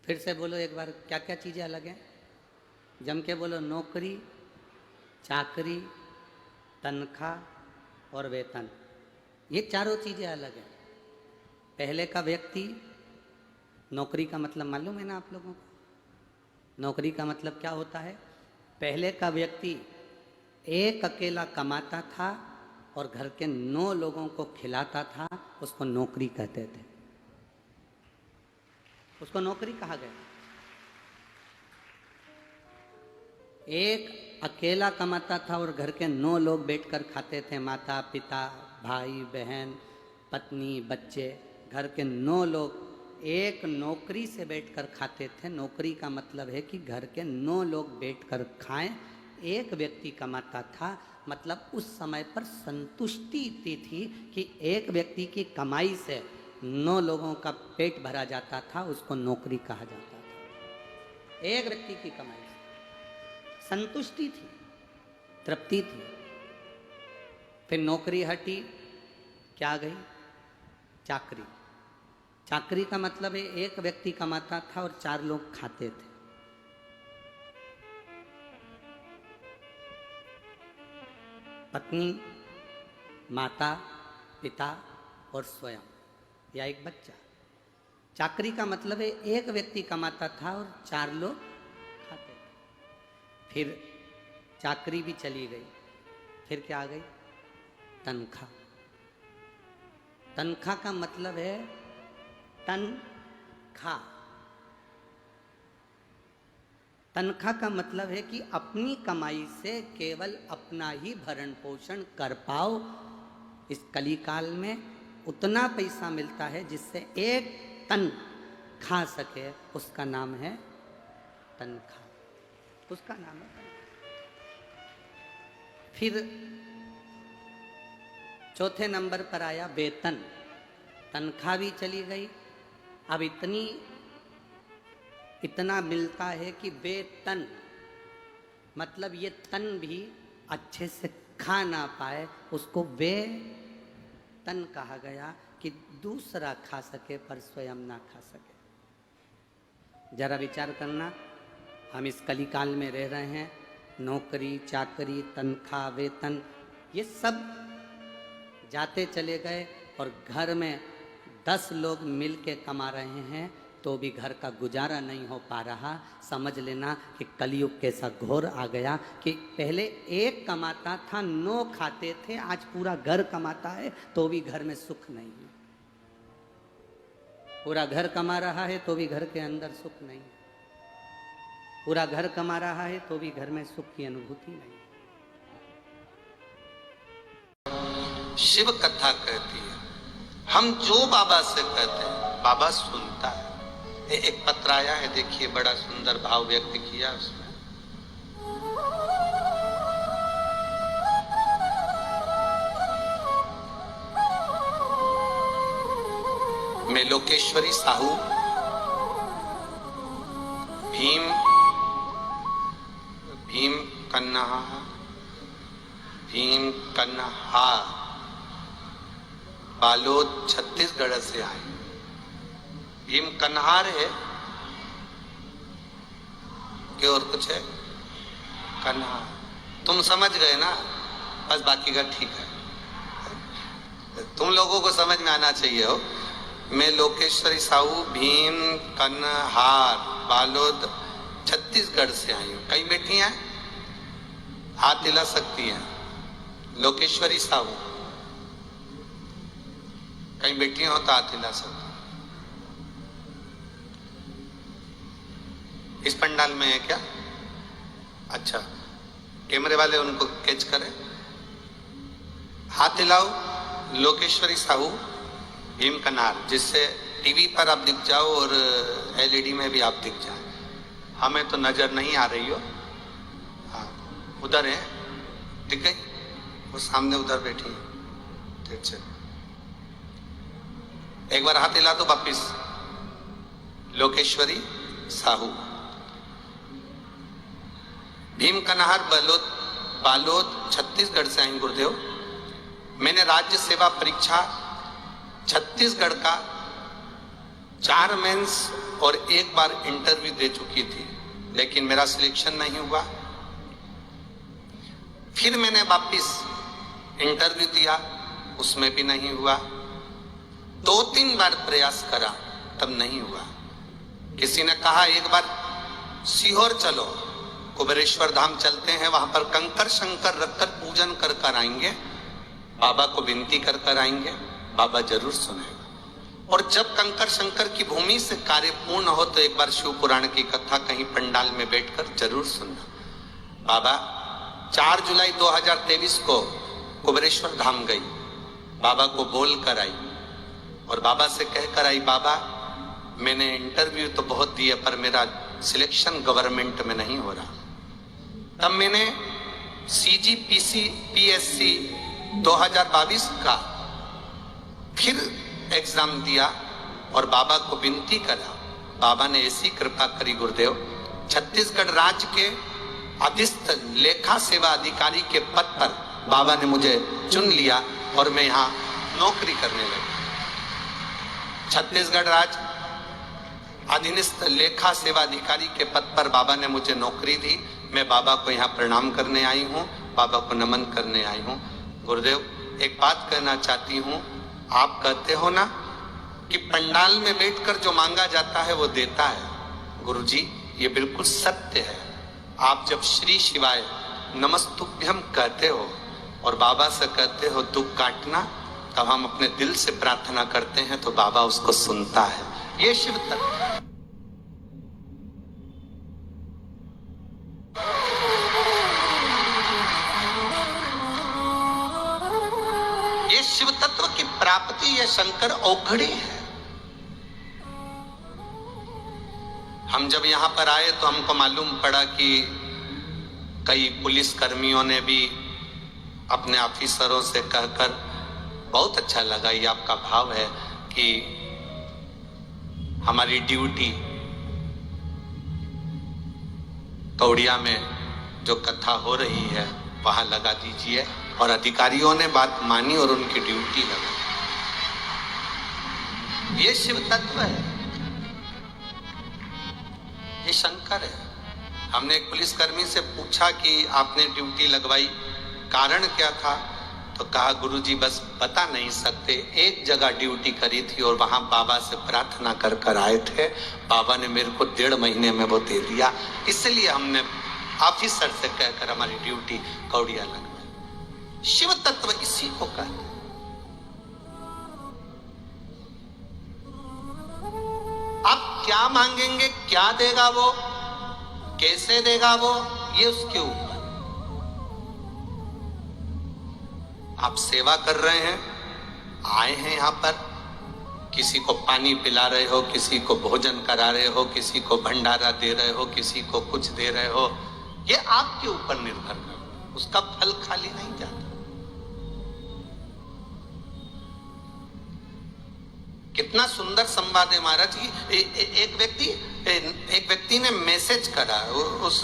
फिर से बोलो एक बार, क्या क्या चीजें अलग हैं? जम के बोलो। नौकरी, चाकरी, तनख्वाह और वेतन, ये चारों चीजें अलग हैं। पहले का व्यक्ति, नौकरी का मतलब मालूम है ना आप लोगों को? नौकरी का मतलब क्या होता है? पहले का व्यक्ति एक अकेला कमाता था और घर के 9 लोगों को खिलाता था, उसको नौकरी कहते थे। उसको नौकरी कहा गया। एक अकेला कमाता था और घर के 9 लोग बैठकर खाते थे, माता पिता, भाई बहन, पत्नी, बच्चे, घर के 9 लोग एक नौकरी से बैठकर खाते थे। नौकरी का मतलब है कि घर के 9 लोग बैठकर खाएं। एक व्यक्ति कमाता था, मतलब उस समय पर संतुष्टि इतनी थी कि एक व्यक्ति की कमाई से 9 लोगों का पेट भरा जाता था, उसको नौकरी कहा जाता था। एक व्यक्ति की कमाई से संतुष्टि थी, तृप्ति थी। फिर नौकरी हटी, क्या गई? चाकरी। चाकरी का मतलब है एक व्यक्ति कमाता था और 4 लोग खाते थे। पत्नी, माता, पिता और स्वयं या एक बच्चा। चाकरी का मतलब है एक व्यक्ति कमाता था और 4 लोग खाते थे। फिर चाकरी भी चली गई, फिर क्या आ गई? तनख्वाह। तनख्वाह का मतलब है तनख्वाह। तनख्वाह का मतलब है कि अपनी कमाई से केवल अपना ही भरण पोषण कर पाओ। इस कलिकाल में उतना पैसा मिलता है जिससे एक तन खा सके, उसका नाम है तनख्वाह। उसका नाम है तनख्वाह। फिर चौथे नंबर पर आया वेतन। तनख्वाह भी चली गई, अब इतना मिलता है कि वेतन, मतलब ये तन भी अच्छे से खा ना पाए, उसको वेतन कहा गया कि दूसरा खा सके पर स्वयं ना खा सके। जरा विचार करना, हम इस कलिकाल में रह रहे हैं। नौकरी, चाकरी, तनख्वाह, वेतन, ये सब जाते चले गए और घर में 10 लोग मिल के कमा रहे हैं तो भी घर का गुजारा नहीं हो पा रहा। समझ लेना कि कलयुग कैसा घोर आ गया कि पहले एक कमाता था, 9 खाते थे, आज पूरा घर कमाता है तो भी घर में सुख नहीं है। पूरा घर कमा रहा है तो भी घर के अंदर सुख नहीं है। पूरा घर कमा रहा है तो भी घर में सुख की अनुभूति नहीं है। शिव कथा कहती है, हम जो बाबा से कहते हैं बाबा सुनता है। एक पत्र आया है, देखिए, बड़ा सुंदर भाव व्यक्त किया उसमें। मैं लोकेश्वरी साहू, भीम कन्हा बालोद छत्तीसगढ़ से आए। भीम कन्हार है कि और कुछ है? कन्हार। तुम समझ गए ना, बस बाकी का ठीक है। तुम लोगों को समझ में आना चाहिए हो। मैं लोकेश्वरी साहू, भीम कन्हार, बालोद छत्तीसगढ़ से आई हूँ। कहीं बैठी हैं? हाथ हिला सकती हैं। लोकेश्वरी साहू कहीं बैठी हो तो हाथ हिला सकती। इस पंडाल में है क्या? अच्छा, कैमरे वाले उनको कैच करें। हाथ हिलाओ। लोकेश्वरी साहू, भीम कन्हार, जिससे टीवी पर आप दिख जाओ और एलईडी में भी आप दिख जाए। हमें तो नजर नहीं आ रही हो। हाँ, उधर है, दिख गई? वो सामने उधर बैठी है। ठीक से एक बार हाथ हिला दो वापिस। लोकेश्वरी साहू, भीम कन्हार, बालोद छत्तीसगढ़ से आई गुरुदेव। मैंने राज्य सेवा परीक्षा छत्तीसगढ़ का 4 मेंस और एक बार इंटरव्यू दे चुकी थी, लेकिन मेरा सिलेक्शन नहीं हुआ। फिर मैंने वापिस इंटरव्यू दिया, उसमें भी नहीं हुआ। 2-3 बार प्रयास करा, तब नहीं हुआ। किसी ने कहा एक बार सीहोर चलो, कुबेरेश्वर धाम चलते हैं, वहां पर कंकर शंकर रखकर पूजन कर कर आएंगे, बाबा को विनती कर कर आएंगे, बाबा जरूर सुनेगा। और जब कंकर शंकर की भूमि से कार्य पूर्ण हो तो एक बार शिव पुराण की कथा कहीं पंडाल में बैठकर जरूर सुनना। बाबा 4 जुलाई 2023 को कुबेरेश्वर धाम गई, बाबा को बोल कर आई और बाबा से कह कर आई, बाबा मैंने इंटरव्यू तो बहुत दिए पर मेरा सिलेक्शन गवर्नमेंट में नहीं हो रहा। तब मैंने CGPC PSC 2022 का फिर एग्जाम दिया और बाबा को विनती करा। बाबा ने ऐसी कृपा करी गुरुदेव, छत्तीसगढ़ राज्य के अधीस्थ लेखा सेवा अधिकारी के पद पर बाबा ने मुझे चुन लिया और मैं यहाँ नौकरी करने लगा। छत्तीसगढ़ राज्य अधीनस्थ लेखा सेवा अधिकारी के पद पर बाबा ने मुझे नौकरी दी। मैं बाबा को यहाँ प्रणाम करने आई हूँ, बाबा को नमन करने आई हूँ। गुरुदेव एक बात कहना चाहती हूँ, आप कहते हो ना कि पंडाल में बैठकर जो मांगा जाता है वो देता है। गुरुजी ये बिल्कुल सत्य है। आप जब श्री शिवाय नमस्तुभ्यम कहते हो और बाबा से कहते हो दुख काटना, तब हम अपने दिल से प्रार्थना करते हैं तो बाबा उसको सुनता है। ये शिव तत्व है। ये शिव तत्व की प्राप्ति ये शंकर औघड़ी है। हम जब यहाँ पर आए तो हमको मालूम पड़ा कि कई पुलिस कर्मियों ने भी अपने ऑफिसरों से कहकर, बहुत अच्छा लगा ये आपका भाव है कि हमारी ड्यूटी कौड़िया में जो कथा हो रही है वहां लगा दीजिए, और अधिकारियों ने बात मानी और उनकी ड्यूटी लगा। ये शिव तत्व है, ये शंकर है। हमने एक पुलिसकर्मी से पूछा कि आपने ड्यूटी लगवाई, कारण क्या था? तो कहा गुरुजी बस बता नहीं सकते, एक जगह ड्यूटी करी थी और वहां बाबा से प्रार्थना कर कर आए थे, बाबा ने मेरे को 1.5 महीने में वो दे दिया, इसलिए हमने ऑफिसर से कहकर हमारी ड्यूटी कौड़िया लगवाई। शिव तत्व इसी को कहते हैं। आप क्या मांगेंगे, क्या देगा वो, कैसे देगा वो, ये उसके ऊपर। आप सेवा कर रहे हैं, आए हैं यहाँ पर, किसी को पानी पिला रहे हो, किसी को भोजन करा रहे हो, किसी को भंडारा दे रहे हो, किसी को कुछ दे रहे हो, ये आपके ऊपर निर्भर करता है, उसका फल खाली नहीं जाता। कितना सुंदर संवाद है महाराज जी। एक व्यक्ति ने मैसेज करा, उस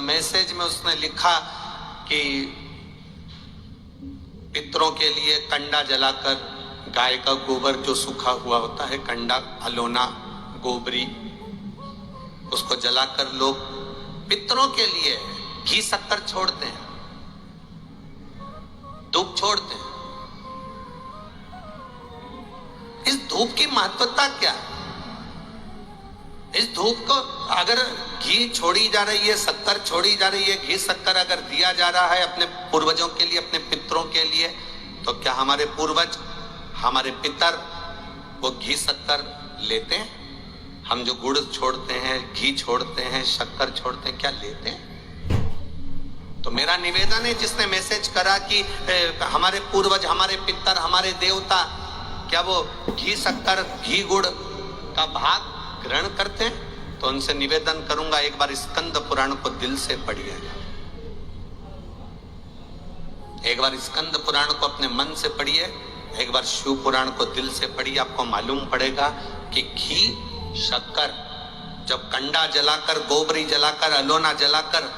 मैसेज में उसने लिखा कि पितरों के लिए कंडा जलाकर, गाय का गोबर जो सूखा हुआ होता है, कंडा, अलोना, गोबरी, उसको जलाकर लोग पितरों के लिए घी शक्कर छोड़ते हैं, धूप छोड़ते हैं। इस धूप की महत्वता क्या? इस धूप को अगर घी छोड़ी जा रही है, शक्कर छोड़ी जा रही है, घी शक्कर अगर दिया जा रहा है अपने पूर्वजों के लिए, अपने पितरों के लिए, तो क्या हमारे पूर्वज, हमारे पितर वो घी शक्कर लेते हैं? हम जो गुड़ छोड़ते हैं, घी छोड़ते हैं, शक्कर छोड़ते हैं, क्या लेते हैं? तो मेरा निवेदन है, जिसने मैसेज करा कि हमारे पूर्वज, हमारे पितर, हमारे देवता, क्या वो घी शक्कर, घी गुड़ का भाग ग्रहण करते हैं? तो उनसे निवेदन करूंगा, एक बार स्कंद पुराण को दिल से पढ़िएगा, एक बार स्कंद पुराण को अपने मन से पढ़िए, एक बार शिव पुराण को दिल से पढ़िए। आपको मालूम पड़ेगा कि घी, शक्कर, जब कंडा जलाकर, गोबरी जलाकर, अलोना जलाकर,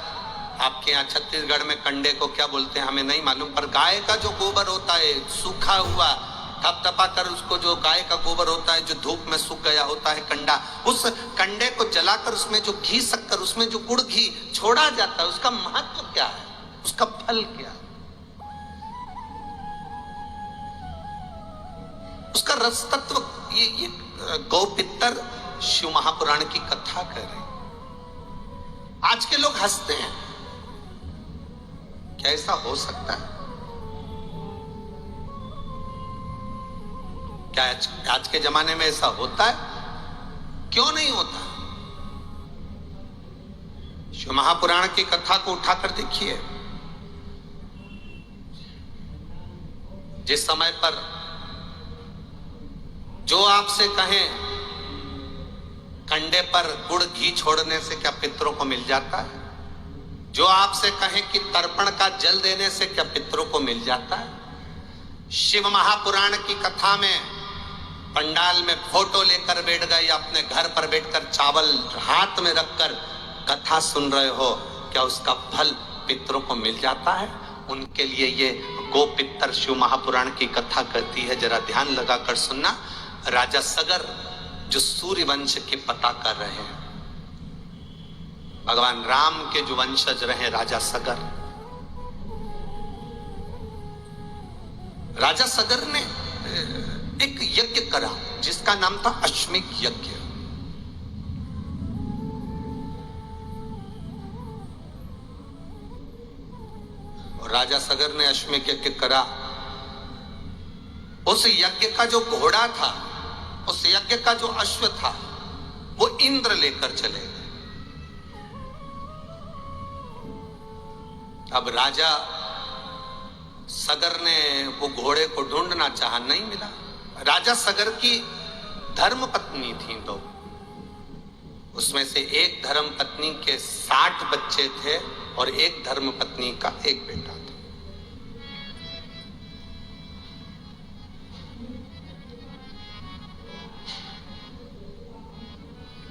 आपके यहाँ छत्तीसगढ़ में कंडे को क्या बोलते हैं हमें नहीं मालूम, पर गाय का जो गोबर होता है सूखा हुआ, थपथपा कर उसको, जो गाय का गोबर होता है जो धूप में सूख गया होता है कंडा, उस कंडे को जलाकर उसमें जो घी शक्कर, उसमें जो गुड़ घी छोड़ा जाता है, उसका महत्व क्या है, उसका फल क्या है, उसका रस तत्व। ये गौ पितर शिव महापुराण की कथा कह रहे हैं। आज के लोग हंसते हैं, क्या ऐसा हो सकता है? क्या आज के जमाने में ऐसा होता है? क्यों नहीं होता? शिव महापुराण की कथा को उठाकर देखिए। जिस समय पर जो आपसे कहें कंडे पर गुड़ घी छोड़ने से क्या पितरों को मिल जाता है, जो आपसे कहें कि तर्पण का जल देने से क्या पितरों को मिल जाता है, शिव महापुराण की कथा में पंडाल में फोटो लेकर बैठ गए या अपने घर पर बैठकर चावल हाथ में रखकर कथा सुन रहे हो, क्या उसका फल पितरों को मिल जाता है? उनके लिए ये गो पितर शिव महापुराण की कथा कहती है। जरा ध्यान लगाकर सुनना। राजा सगर जो सूर्य वंश की पता कर रहे हैं, भगवान राम के जो वंशज रहे राजा सगर, राजा सगर ने एक यज्ञ करा जिसका नाम था अश्वमेध यज्ञ। और राजा सगर ने अश्वमेध यज्ञ करा। उस यज्ञ का जो घोड़ा था, उस यज्ञ का जो अश्व था, वो इंद्र लेकर चले गए। अब राजा सगर ने वो घोड़े को ढूंढना चाहा, नहीं मिला। राजा सगर की धर्म पत्नी थी दो, उसमें से एक धर्म पत्नी के 60 बच्चे थे और एक धर्म पत्नी का एक बेटा था।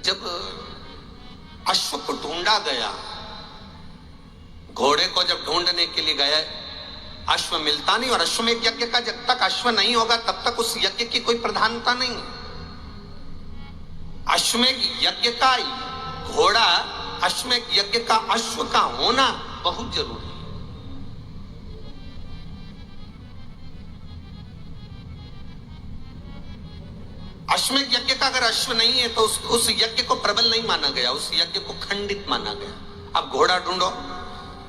जब अश्व को ढूंढा गया, घोड़े को जब ढूंढने के लिए गए, अश्व मिलता नहीं। और अश्वमेध यज्ञ का जब तक अश्व नहीं होगा तब तक उस यज्ञ की कोई प्रधानता नहीं है। अश्वमेध यज्ञ का घोड़ा, अश्वमेध यज्ञ का अश्व का होना बहुत जरूरी है। अश्वमेध यज्ञ का अगर अश्व नहीं है तो उस यज्ञ को प्रबल नहीं माना गया, उस यज्ञ को खंडित माना गया। अब घोड़ा ढूंढो।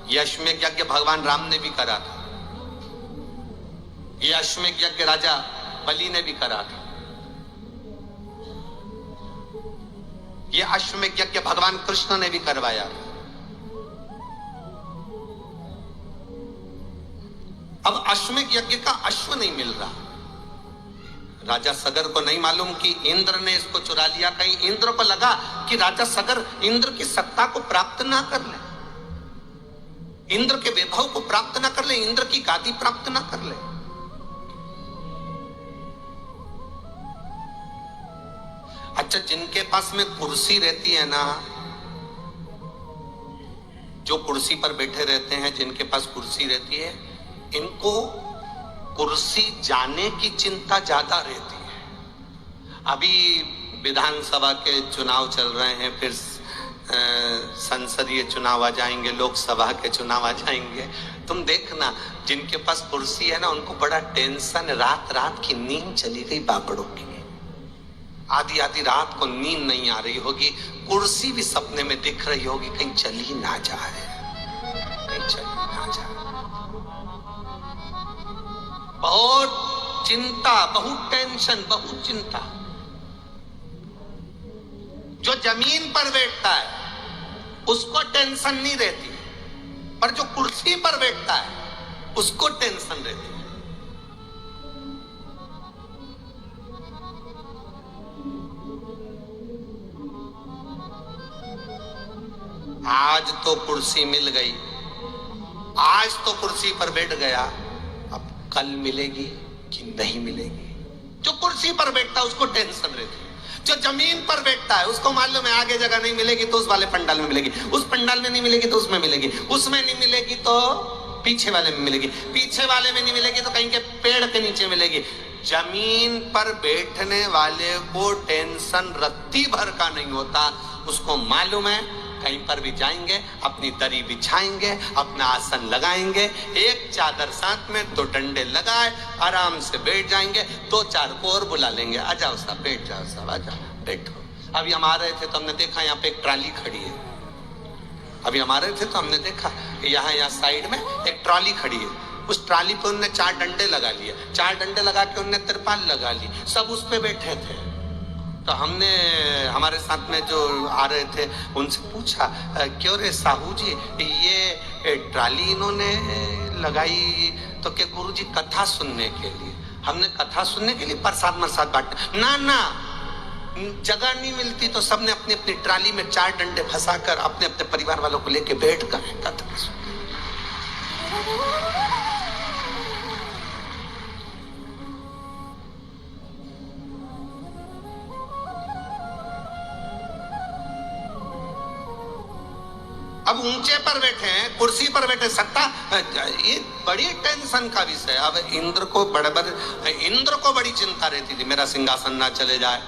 यह अश्वमेध यज्ञ भगवान राम ने भी करा था, यह अश्वमेध यज्ञ राजा बलि ने भी करा था, यह अश्वमेध यज्ञ भगवान कृष्ण ने भी करवाया था। अब अश्वमेध यज्ञ का अश्व नहीं मिल रहा। राजा सगर को नहीं मालूम कि इंद्र ने इसको चुरा लिया। कहीं इंद्र को लगा कि राजा सगर इंद्र की सत्ता को प्राप्त ना कर ले, इंद्र के वैभव को प्राप्त ना कर ले, इंद्र की गादी प्राप्त ना कर ले। अच्छा, जिनके पास में कुर्सी रहती है ना, जो कुर्सी पर बैठे रहते हैं, जिनके पास कुर्सी रहती है, इनको कुर्सी जाने की चिंता ज्यादा रहती है। अभी विधानसभा के चुनाव चल रहे हैं, फिर संसदीय चुनाव आ जाएंगे, लोकसभा के चुनाव आ जाएंगे। तुम देखना, जिनके पास कुर्सी है ना, उनको बड़ा टेंशन। रात रात की नींद चली गई बाबड़ों की, आधी आधी रात को नींद नहीं आ रही होगी, कुर्सी भी सपने में दिख रही होगी, कहीं चली ना जाए, कहीं चली ना जाए। बहुत चिंता, बहुत टेंशन, बहुत चिंता। जो जमीन पर बैठता है उसको टेंशन नहीं रहती, पर जो कुर्सी पर बैठता है उसको टेंशन रहती है। आज तो कुर्सी मिल गई, आज तो कुर्सी पर बैठ गया, अब कल मिलेगी कि नहीं मिलेगी। जो कुर्सी पर बैठता है उसको टेंशन रहती है। जो जमीन पर बैठता है उसको मालूम है आगे जगह नहीं मिलेगी तो उस वाले पंडाल में मिलेगी, उस पंडाल में नहीं मिलेगी तो उसमें मिलेगी, उसमें नहीं मिलेगी तो पीछे वाले में मिलेगी, पीछे वाले में नहीं मिलेगी तो कहीं के पेड़ के नीचे मिलेगी। जमीन पर बैठने वाले को टेंशन रत्ती भर का नहीं होता। उसको मालूम है कहीं पर भी जाएंगे अपनी दरी बिछाएंगे, अपना आसन लगाएंगे, एक चादर साथ में, दो डंडे लगाए, आराम से बैठ जाएंगे। दो चार को और बुला लेंगे, आ जाओ साहब, बैठ जाओ साहब, आ जाओ, बैठो। अभी हम आ रहे थे तो हमने देखा यहाँ पे एक ट्राली खड़ी है। अभी हम आ रहे थे तो हमने देखा यहाँ साइड में एक ट्राली खड़ी है। उस ट्राली पे उनने 4 डंडे लगा लिए, 4 डंडे लगा के उनने तिरपाल लगा ली, सब उस पे बैठे थे। तो हमने हमारे साथ में जो आ रहे थे उनसे पूछा, क्यों रे साहू जी ये ट्राली इन्होंने लगाई? तो क्या गुरुजी कथा सुनने के लिए? हमने कथा सुनने के लिए प्रसाद मरसाद बांट? ना ना, जगह नहीं मिलती तो सबने अपनी अपनी ट्राली में 4 डंडे फंसाकर अपने अपने परिवार वालों को लेके बैठ कर कथा सुन। अब ऊंचे पर बैठे हैं, कुर्सी पर बैठे, सत्ता, ये बड़ी टेंशन का विषय। अब इंद्र को बड़ी चिंता रहती थी, मेरा सिंहासन ना चले जाए,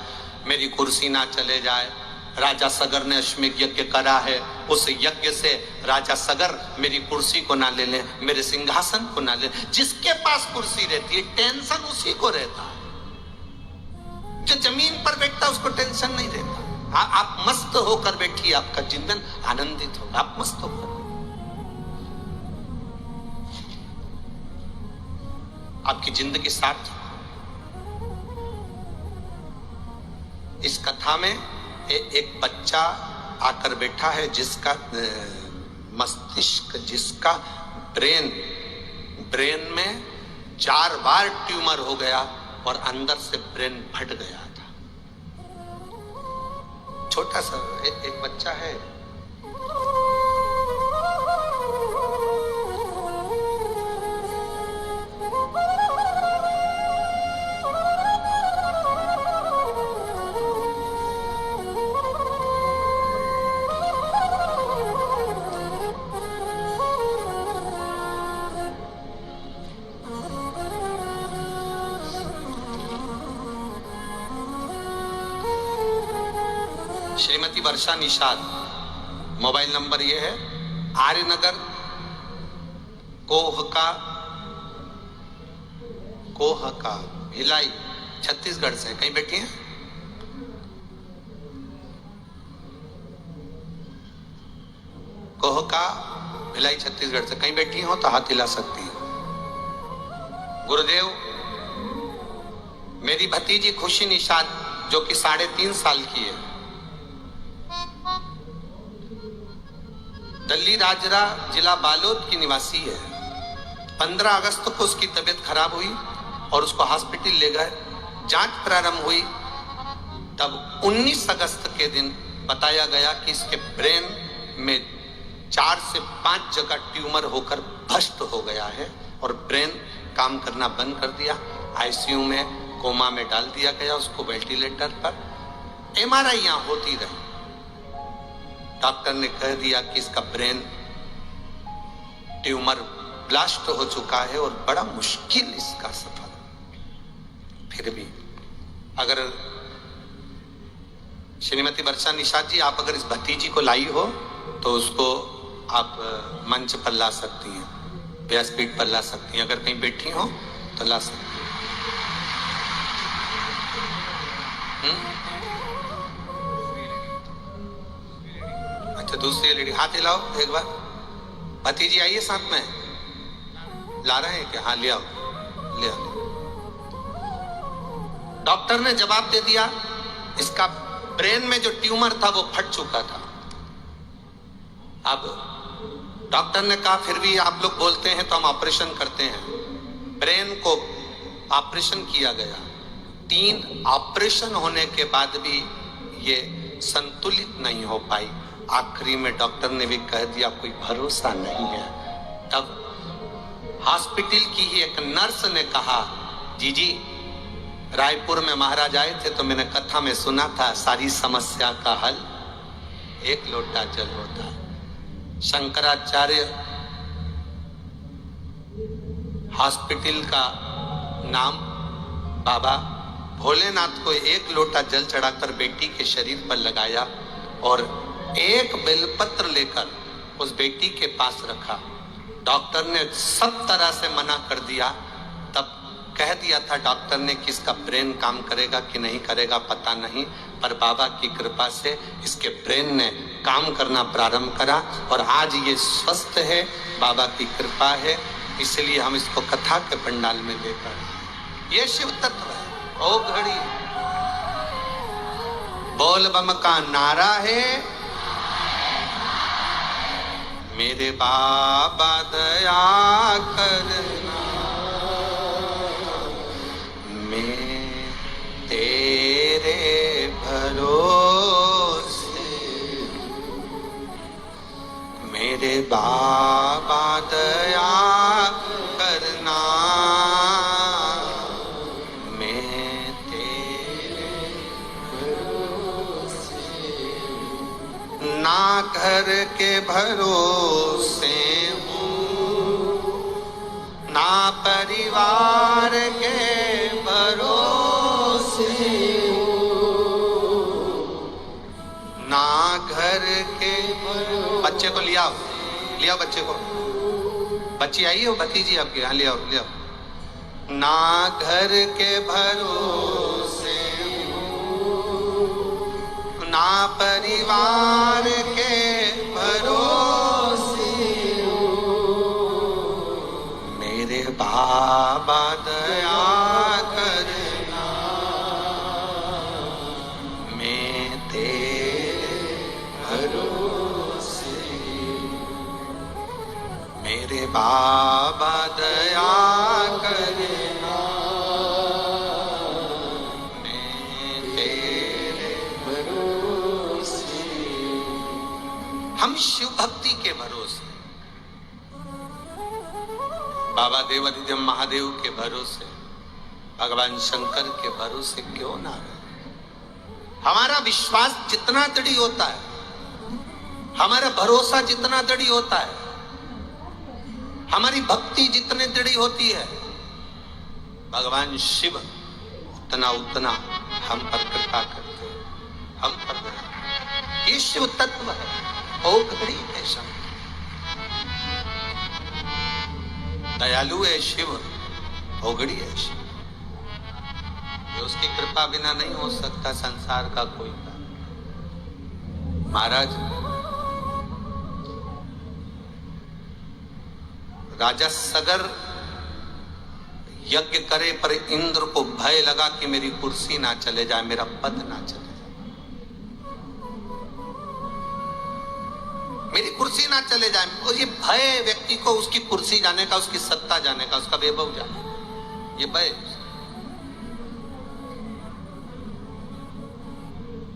मेरी कुर्सी ना चले जाए। राजा सगर ने अश्वमेध यज्ञ करा है, उस यज्ञ से राजा सगर मेरी कुर्सी को ना ले ले, मेरे सिंहासन को ना ले। जिसके पास कुर्सी रहती है टेंशन उसी को रहता है। जो जमीन पर बैठता उसको टेंशन नहीं रहता। आप मस्त होकर बैठिए, आपका जीवन आनंदित होगा, आप मस्त होकर। आपकी जिंदगी सार्थक। इस कथा में एक बच्चा आकर बैठा है जिसका मस्तिष्क, जिसका ब्रेन में 4 बार ट्यूमर हो गया और अंदर से ब्रेन फट गया था। छोटा सा एक बच्चा है। श्रीमती वर्षा निषाद, मोबाइल नंबर ये है, आर्यनगर कोहका भिलाई छत्तीसगढ़ से। कहीं बैठी हैं? कोहका भिलाई छत्तीसगढ़ से कहीं बैठी हो तो हाथ हिला सकती हैं। गुरुदेव, मेरी भतीजी खुशी निषाद जो कि 3.5 साल की है, दल्ली राजरा जिला बालोद की निवासी है। 15 अगस्त को उसकी तबीयत खराब हुई और उसको हॉस्पिटल ले गए। जांच प्रारंभ हुई तब 19 अगस्त के दिन बताया गया कि इसके ब्रेन में 4 से 5 जगह ट्यूमर होकर भ्रष्ट हो गया है और ब्रेन काम करना बंद कर दिया। आईसीयू में कोमा में डाल दिया गया उसको, वेंटिलेटर पर। एमआरआई यहाँ होती रही। डॉक्टर ने कह दिया कि इसका ब्रेन ट्यूमर ब्लास्ट हो चुका है और बड़ा मुश्किल इसका सफर। फिर भी अगर श्रीमती वर्षा निषाद जी, आप अगर इस भतीजी को लाई हो तो उसको आप मंच पर ला सकती हैं, व्यासपीठ पर ला सकती हैं। अगर कहीं बैठी हो तो ला सकती हैं। अच्छा, दूसरी लेडी, हाथ हिलाओ एक बार। भतीजी आइए साथ में। ला रहे हैं क्या? हाँ, ले आओ, ले आओ। डॉक्टर ने जवाब दे दिया, इसका ब्रेन में जो ट्यूमर था वो फट चुका था। अब डॉक्टर ने कहा फिर भी आप लोग बोलते हैं तो हम ऑपरेशन करते हैं। ब्रेन को ऑपरेशन किया गया। 3 ऑपरेशन होने के बाद भी ये संतुलित नहीं हो पाई। आखिरी में डॉक्टर ने भी कह दिया कोई भरोसा नहीं है। तब हॉस्पिटल की ही एक नर्स ने कहा, जी रायपुर में महाराज आए थे तो मैंने कथा में सुना था सारी समस्या का हल 1 लोटा जल होता है। शंकराचार्य हॉस्पिटल का नाम बाबा भोलेनाथ को एक लोटा जल चढ़ाकर बेटी के शरीर पर लगाया और एक बेलपत्र लेकर उस बेटी के पास रखा। डॉक्टर ने सब तरह से मना कर दिया। तब कह दिया था डॉक्टर ने कि इसका ब्रेन काम करेगा कि नहीं करेगा पता नहीं, पर बाबा की कृपा से इसके ब्रेन ने काम करना प्रारंभ करा और आज ये स्वस्थ है, बाबा की कृपा है। इसलिए हम इसको कथा के पंडाल में लेकर, ये शिव तत्व है। ओ घड़ी बोल बम का नारा है, मेरे बाबा दया करना, मैं तेरे भरोसे, मेरे बाबा दया करना, मैं तेरे भरोसे, ना घर के भरोसे हूँ, ना परिवार के भरोसे हूँ, ना घर के बच्चे को लिया बच्चे को, बच्ची आई हो भतीजी आपके यहाँ, लिया ना घर के भरोसे हूँ, ना परिवार के भरोसे हूँ, मेरे बाबा दया करना, मैं तेरे भरोसे, मेरे बाबा दया करना, मैं तेरे भरोसे। हम शिव भक्ति के भरोसे, बाबा देवाधिदेव महादेव के भरोसे, भगवान शंकर के भरोसे क्यों ना रहे। हमारा विश्वास जितना दृढ़ होता है, हमारा भरोसा जितना दृढ़ होता है, हमारी भक्ति जितने दृढ़ होती है, भगवान शिव उतना हम पर कृपा करते हैं, हम पर। ये शिव तत्व है। ओ घड़ी है शंकर, दयालु है शिव, ओगड़ी है शिव। ये उसकी कृपा बिना नहीं हो सकता संसार का कोई काम। महाराज राजा सगर यज्ञ करे पर इंद्र को भय लगा कि मेरी कुर्सी ना चले जाए, मेरा पद ना चले जाए, मेरी कुर्सी ना चले जाए। और ये भय व्यक्ति को उसकी कुर्सी जाने का, उसकी सत्ता जाने का, उसका वैभव जाने का, ये भय,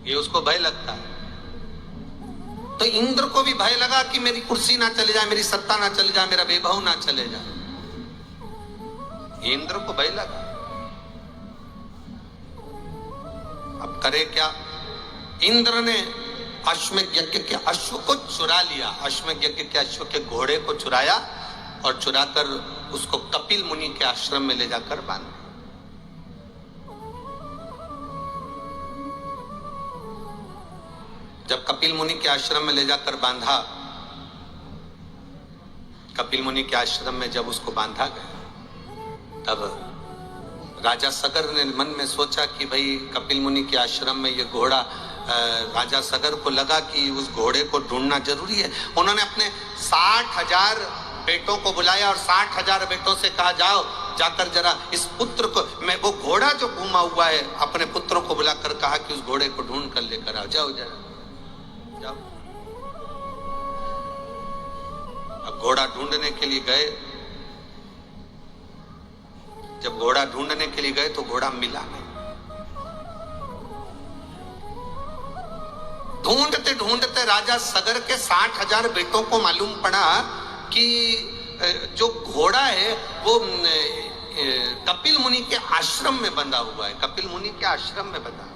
ये उसको भय लगता है। तो इंद्र को भी भय लगा कि मेरी कुर्सी ना चले जाए, मेरी सत्ता ना चले जाए, मेरा वैभव ना चले जाए। इंद्र को भय लगा। अब करे क्या? इंद्र ने अश्वमेध यज्ञ के अश्व को चुरा लिया, अश्वमेध यज्ञ के अश्व के घोड़े को चुराया और चुराकर उसको कपिल मुनि के आश्रम में ले जाकर बांधा। जब कपिल मुनि के आश्रम में ले जाकर बांधा, कपिल मुनि के आश्रम में जब उसको बांधा गया, तब राजा सगर ने मन में सोचा कि भाई कपिल मुनि के आश्रम में ये घोड़ा, राजा सगर को लगा कि उस घोड़े को ढूंढना जरूरी है। उन्होंने अपने 60,000 बेटों को बुलाया और 60,000 बेटों से कहा, जाओ जाकर जरा इस पुत्र को, मैं वो घोड़ा जो घूमा हुआ है, अपने पुत्रों को बुलाकर कहा कि उस घोड़े को ढूंढ कर लेकर आओ, जाओ जरा जाओ। अब घोड़ा ढूंढने के लिए गए। जब घोड़ा ढूंढने के लिए गए तो घोड़ा मिला नहीं। ढूंढते ढूंढते राजा सगर के 60,000 बेटों को मालूम पड़ा कि जो घोड़ा है वो कपिल मुनि के आश्रम में बंधा हुआ है, कपिल मुनि के आश्रम में बंधा।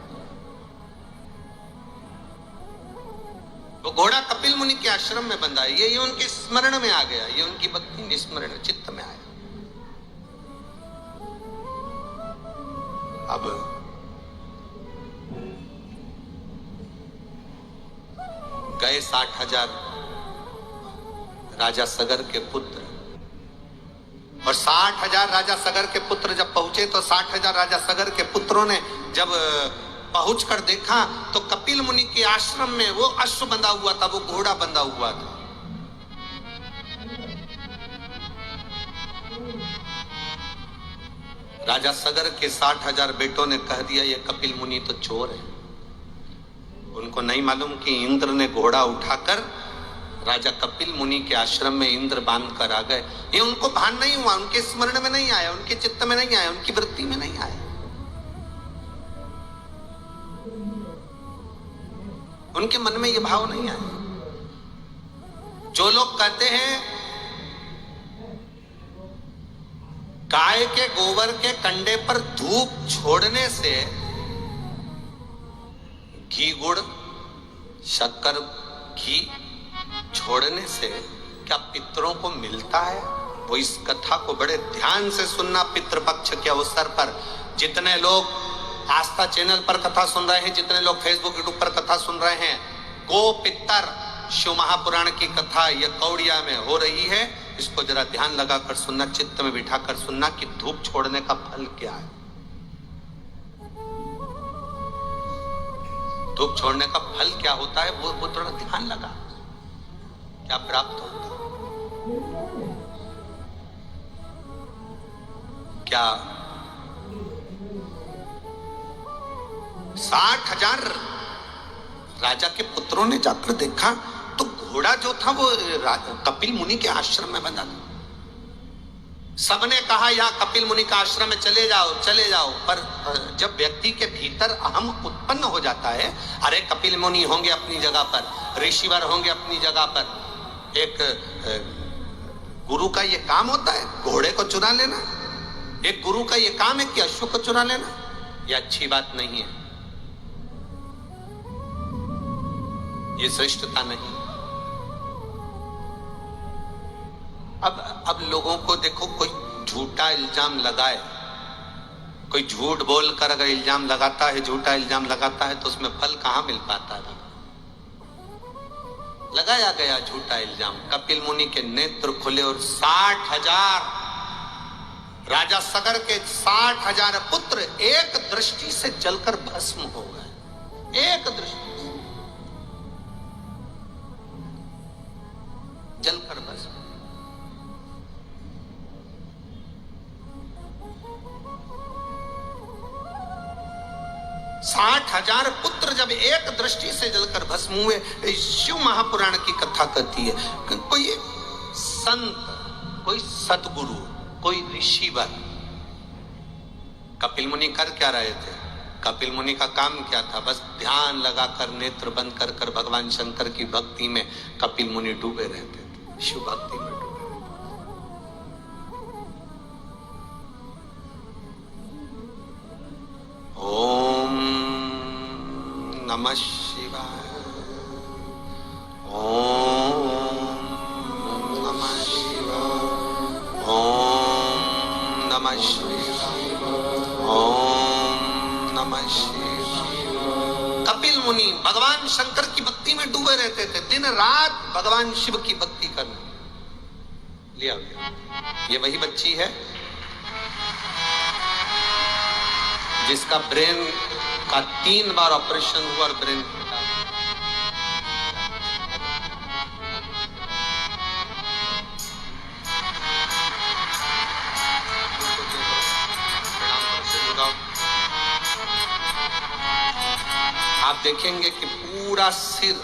वो घोड़ा कपिल मुनि के आश्रम में बंधा है। ये उनके स्मरण में आ गया, ये उनकी भक्ति स्मरण चित्त में आया। अब गए 60,000 राजा सगर के पुत्र, और 60,000 राजा सगर के पुत्र जब पहुंचे तो 60,000 राजा सगर के पुत्रों ने जब पहुंचकर देखा तो कपिल मुनि के आश्रम में वो अश्व बंधा हुआ था, वो घोड़ा बंधा हुआ था। राजा सगर के 60,000 बेटों ने कह दिया ये कपिल मुनि तो चोर है। उनको नहीं मालूम कि इंद्र ने घोड़ा उठाकर राजा कपिल मुनि के आश्रम में इंद्र बांध कर आ गए। ये उनको भान नहीं हुआ, उनके स्मरण में नहीं आया, उनके चित्त में नहीं आया, उनकी वृत्ति में नहीं आया। उनके मन में ये भाव नहीं आया। जो लोग कहते हैं गाय के गोबर के कंडे पर धूप छोड़ने से घी गुड़ शक्कर घी छोड़ने से क्या पितरों को मिलता है, वो इस कथा को बड़े ध्यान से सुनना। पितृपक्ष के अवसर पर जितने लोग आस्था चैनल पर कथा सुन रहे हैं, जितने लोग फेसबुक यूट्यूब पर कथा सुन रहे हैं, गो पितर शिव महापुराण की कथा ये कौड़िया में हो रही है, इसको जरा ध्यान लगाकर सुनना, चित्त में बिठाकर सुनना कि धूप छोड़ने का फल क्या है। धूप छोड़ने का फल क्या होता है वो थोड़ा ध्यान लगा, क्या प्राप्त होता है। क्या 60,000 राजा के पुत्रों ने जाकर देखा तो घोड़ा जो था वो कपिल मुनि के आश्रम में बंधा था। सबने कहा यहाँ कपिल मुनि का आश्रम में चले जाओ चले जाओ, पर जब व्यक्ति के भीतर अहम उत्पन्न हो जाता है, अरे कपिल मुनि होंगे अपनी जगह पर, ऋषिवर होंगे अपनी जगह पर, एक गुरु का ये काम होता है घोड़े को चुरा लेना, एक गुरु का ये काम है कि अश्व को चुरा लेना, ये अच्छी बात नहीं है, ये श्रेष्ठता नहीं। अब लोगों को देखो, कोई झूठा इल्जाम लगाए, कोई झूठ बोलकर अगर इल्जाम लगाता है, झूठा इल्जाम लगाता है, तो उसमें फल कहां मिल पाता है। लगाया गया झूठा इल्जाम, कपिल मुनि के नेत्र खुले और 60,000 राजा सगर के 60,000 पुत्र एक दृष्टि से जलकर भस्म हो गए। एक दृष्टि से जलकर भस्म। साठ 60,000 पुत्र जब एक दृष्टि से जलकर भस्म हुए, शिव महापुराण की कथा कहती है कि कोई संत, कोई सतगुरु, कोई ऋषिवर, कपिल मुनि कर क्या रहे थे? कपिल मुनि का काम क्या था? बस ध्यान लगाकर नेत्र बंद कर कर भगवान शंकर की भक्ति में कपिल मुनि डूबे रहते थे, शिव भक्ति में डूबे। ओम नमः शिवाय, ओम नमः शिवाय, ओम नमः शिवाय, ओम नमः शिवाय। कपिल मुनि भगवान शंकर की भक्ति में डूबे रहते थे, दिन रात भगवान शिव की भक्ति करना। लिया गया ये वही बच्ची है जिसका ब्रेन का 3 बार ऑपरेशन हुआ और ब्रेन फटा। आप देखेंगे कि पूरा सिर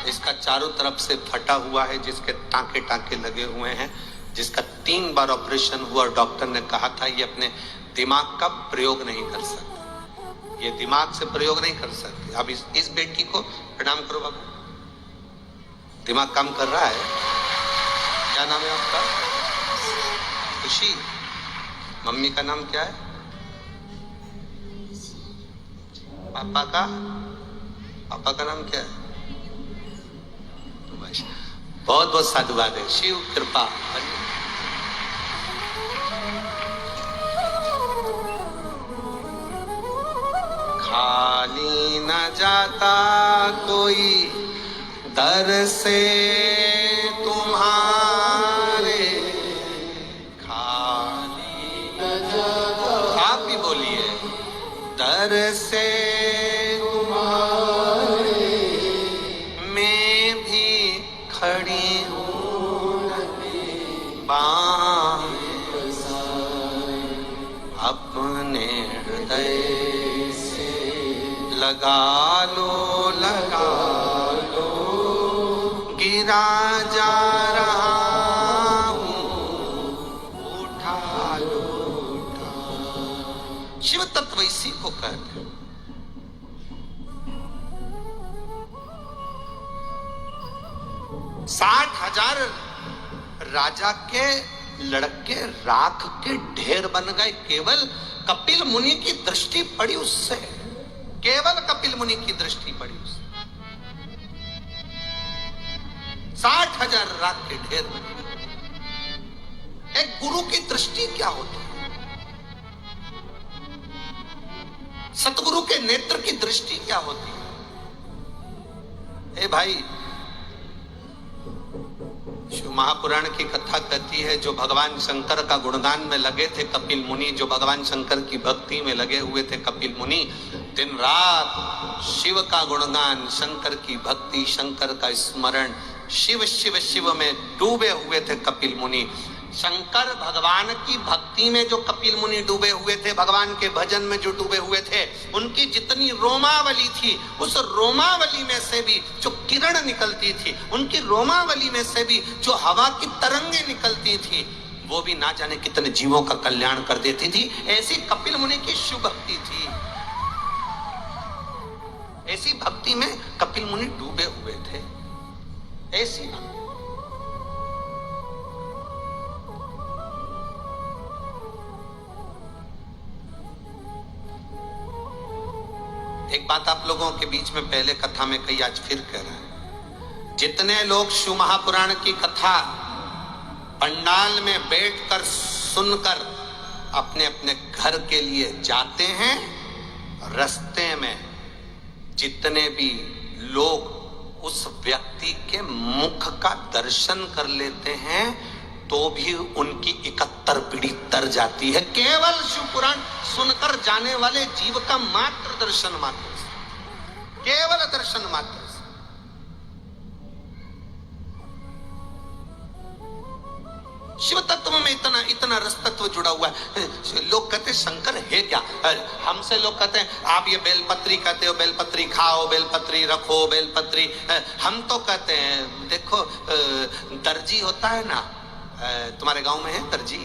इसका चारों तरफ से फटा हुआ है, जिसके टांके टांके लगे हुए हैं, जिसका 3 बार ऑपरेशन हुआ और डॉक्टर ने कहा था ये अपने दिमाग का प्रयोग नहीं कर सकते, ये दिमाग से प्रयोग नहीं कर सकते। अब इस बेटी को प्रणाम करो बाबू, दिमाग काम कर रहा है। क्या नाम है आपका? खुशी। मम्मी का नाम क्या है? पापा का नाम क्या है? बहुत बहुत साधुवाद है, शिव कृपा। खाली न जाता कोई दर से तुम्हारे, खाली न जाता, आप भी बोलिए, दर से तुम्हारे मैं भी खड़ी हूँ, बाँह अपने हृदय से लगा लो, गिरा जा रहा हूँ, उठा लो, शिव तत्व इसी को कहते हैं। साठ हजार राजा के लड़के राख के ढेर बन गए, केवल कपिल मुनि की दृष्टि पड़ी उससे, केवल कपिल मुनि की दृष्टि पड़ी उससे। 60,000 राख के ढेर बने। एक गुरु की दृष्टि क्या होती है? सतगुरु के नेत्र की दृष्टि क्या होती है? ए भाई, शिव महापुराण की कथा कहती है, जो भगवान शंकर का गुणगान में लगे थे कपिल मुनि, जो भगवान शंकर की भक्ति में लगे हुए थे कपिल मुनि, दिन रात शिव का गुणगान, शंकर की भक्ति, शंकर का स्मरण, शिव शिव शिव में डूबे हुए थे कपिल मुनि। शंकर भगवान की भक्ति में जो कपिल मुनि डूबे हुए थे, भगवान के भजन में जो डूबे हुए थे, उनकी जितनी रोमावली थी, उस रोमावली में से भी जो किरण निकलती थी, उनकी रोमावली में से भी जो हवा की तरंगे निकलती थी, वो भी ना जाने कितने जीवों का कल्याण कर देती थी। ऐसी कपिल मुनि की शिव भक्ति थी, ऐसी भक्ति में कपिल मुनि डूबे हुए थे। ऐसी एक बात आप लोगों के बीच में पहले कथा में कही, आज फिर कह रहा है, जितने लोग शिव महापुराण की कथा पंडाल में बैठकर सुनकर अपने अपने घर के लिए जाते हैं, रास्ते में जितने भी लोग उस व्यक्ति के मुख का दर्शन कर लेते हैं, तो भी उनकी 71 पीढ़ी तर जाती है, केवल शिव पुराण सुनकर जाने वाले जीव का मात्र दर्शन मात्र से, केवल दर्शन मात्र से। शिव तत्व में इतना इतना रस तत्व जुड़ा हुआ है। लोग कहते हैं शंकर है क्या? हमसे लोग कहते हैं आप ये बेलपत्री कहते हो, बेलपत्री खाओ, बेलपत्री रखो, बेलपत्री। हम तो कहते हैं देखो, दर्जी होता है ना, तुम्हारे गांव में है दर्जी?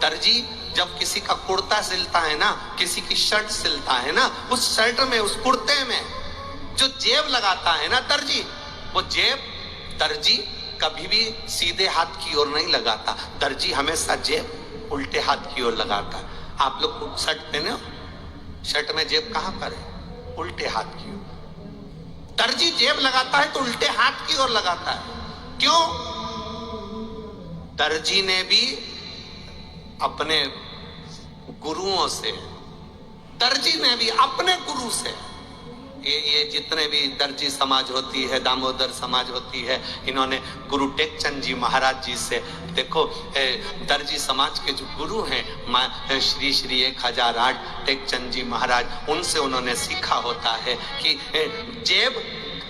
दर्जी जब किसी का कुर्ता सिलता है ना, किसी की शर्ट सिलता है ना, उस शर्ट में, उस कुर्ते में जो जेब लगाता है ना दर्जी, वो जेब दर्जी कभी भी सीधे हाथ की ओर नहीं लगाता, दर्जी हमेशा जेब उल्टे हाथ की ओर लगाता है। आप लोग शर्ट पहने हो, शर्ट में जेब कहां पर है? उल्टे हाथ की ओर। दर्जी जेब लगाता है तो उल्टे हाथ की ओर लगाता है। क्यों? दर्जी ने भी अपने गुरुओं से, दर्जी ने भी अपने गुरु से, ये जितने भी दर्जी समाज होती है, दामोदर समाज होती है, इन्होंने गुरु टेकचंद जी महाराज जी से, देखो दर्जी समाज के जो गुरु हैं श्री श्री 1008 टेकचंद जी महाराज, उनसे उन्होंने सीखा होता है कि जेब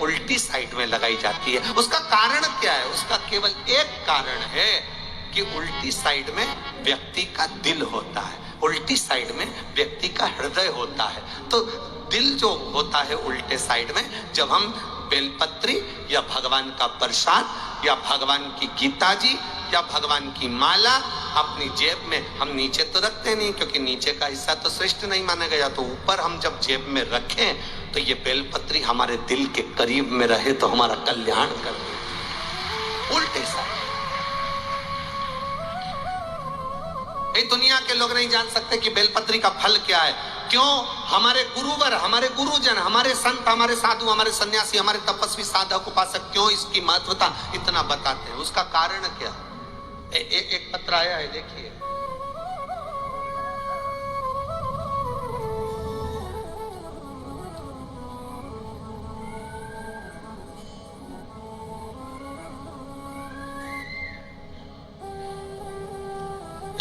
उल्टी साइड में लगाई जाती है। उसका कारण क्या है? उसका केवल एक कारण है कि उल्टी साइड में व्यक्ति का दिल होता है, उल्टी साइड में व्यक्ति का हृदय होता है। तो दिल जो होता है उल्टे साइड में, जब हम बेलपत्री या भगवान का प्रसाद या भगवान की गीता जी या भगवान की माला अपनी जेब में, हम नीचे तो रखते नहीं क्योंकि नीचे का हिस्सा तो श्रेष्ठ नहीं माना गया, तो ऊपर हम जब जेब में रखें तो ये बेलपत्री हमारे दिल के करीब में रहे तो हमारा कल्याण कर दे। उल्टे साइड दुनिया के लोग नहीं जान सकते कि बेलपत्री का फल क्या है। क्यों? हमारे गुरुवर, हमारे गुरुजन, हमारे संत, हमारे साधु, हमारे सन्यासी, हमारे तपस्वी, साधक, उपासक क्यों इसकी महत्वता इतना बताते हैं? उसका कारण क्या? एक पत्र आया है, देखिए।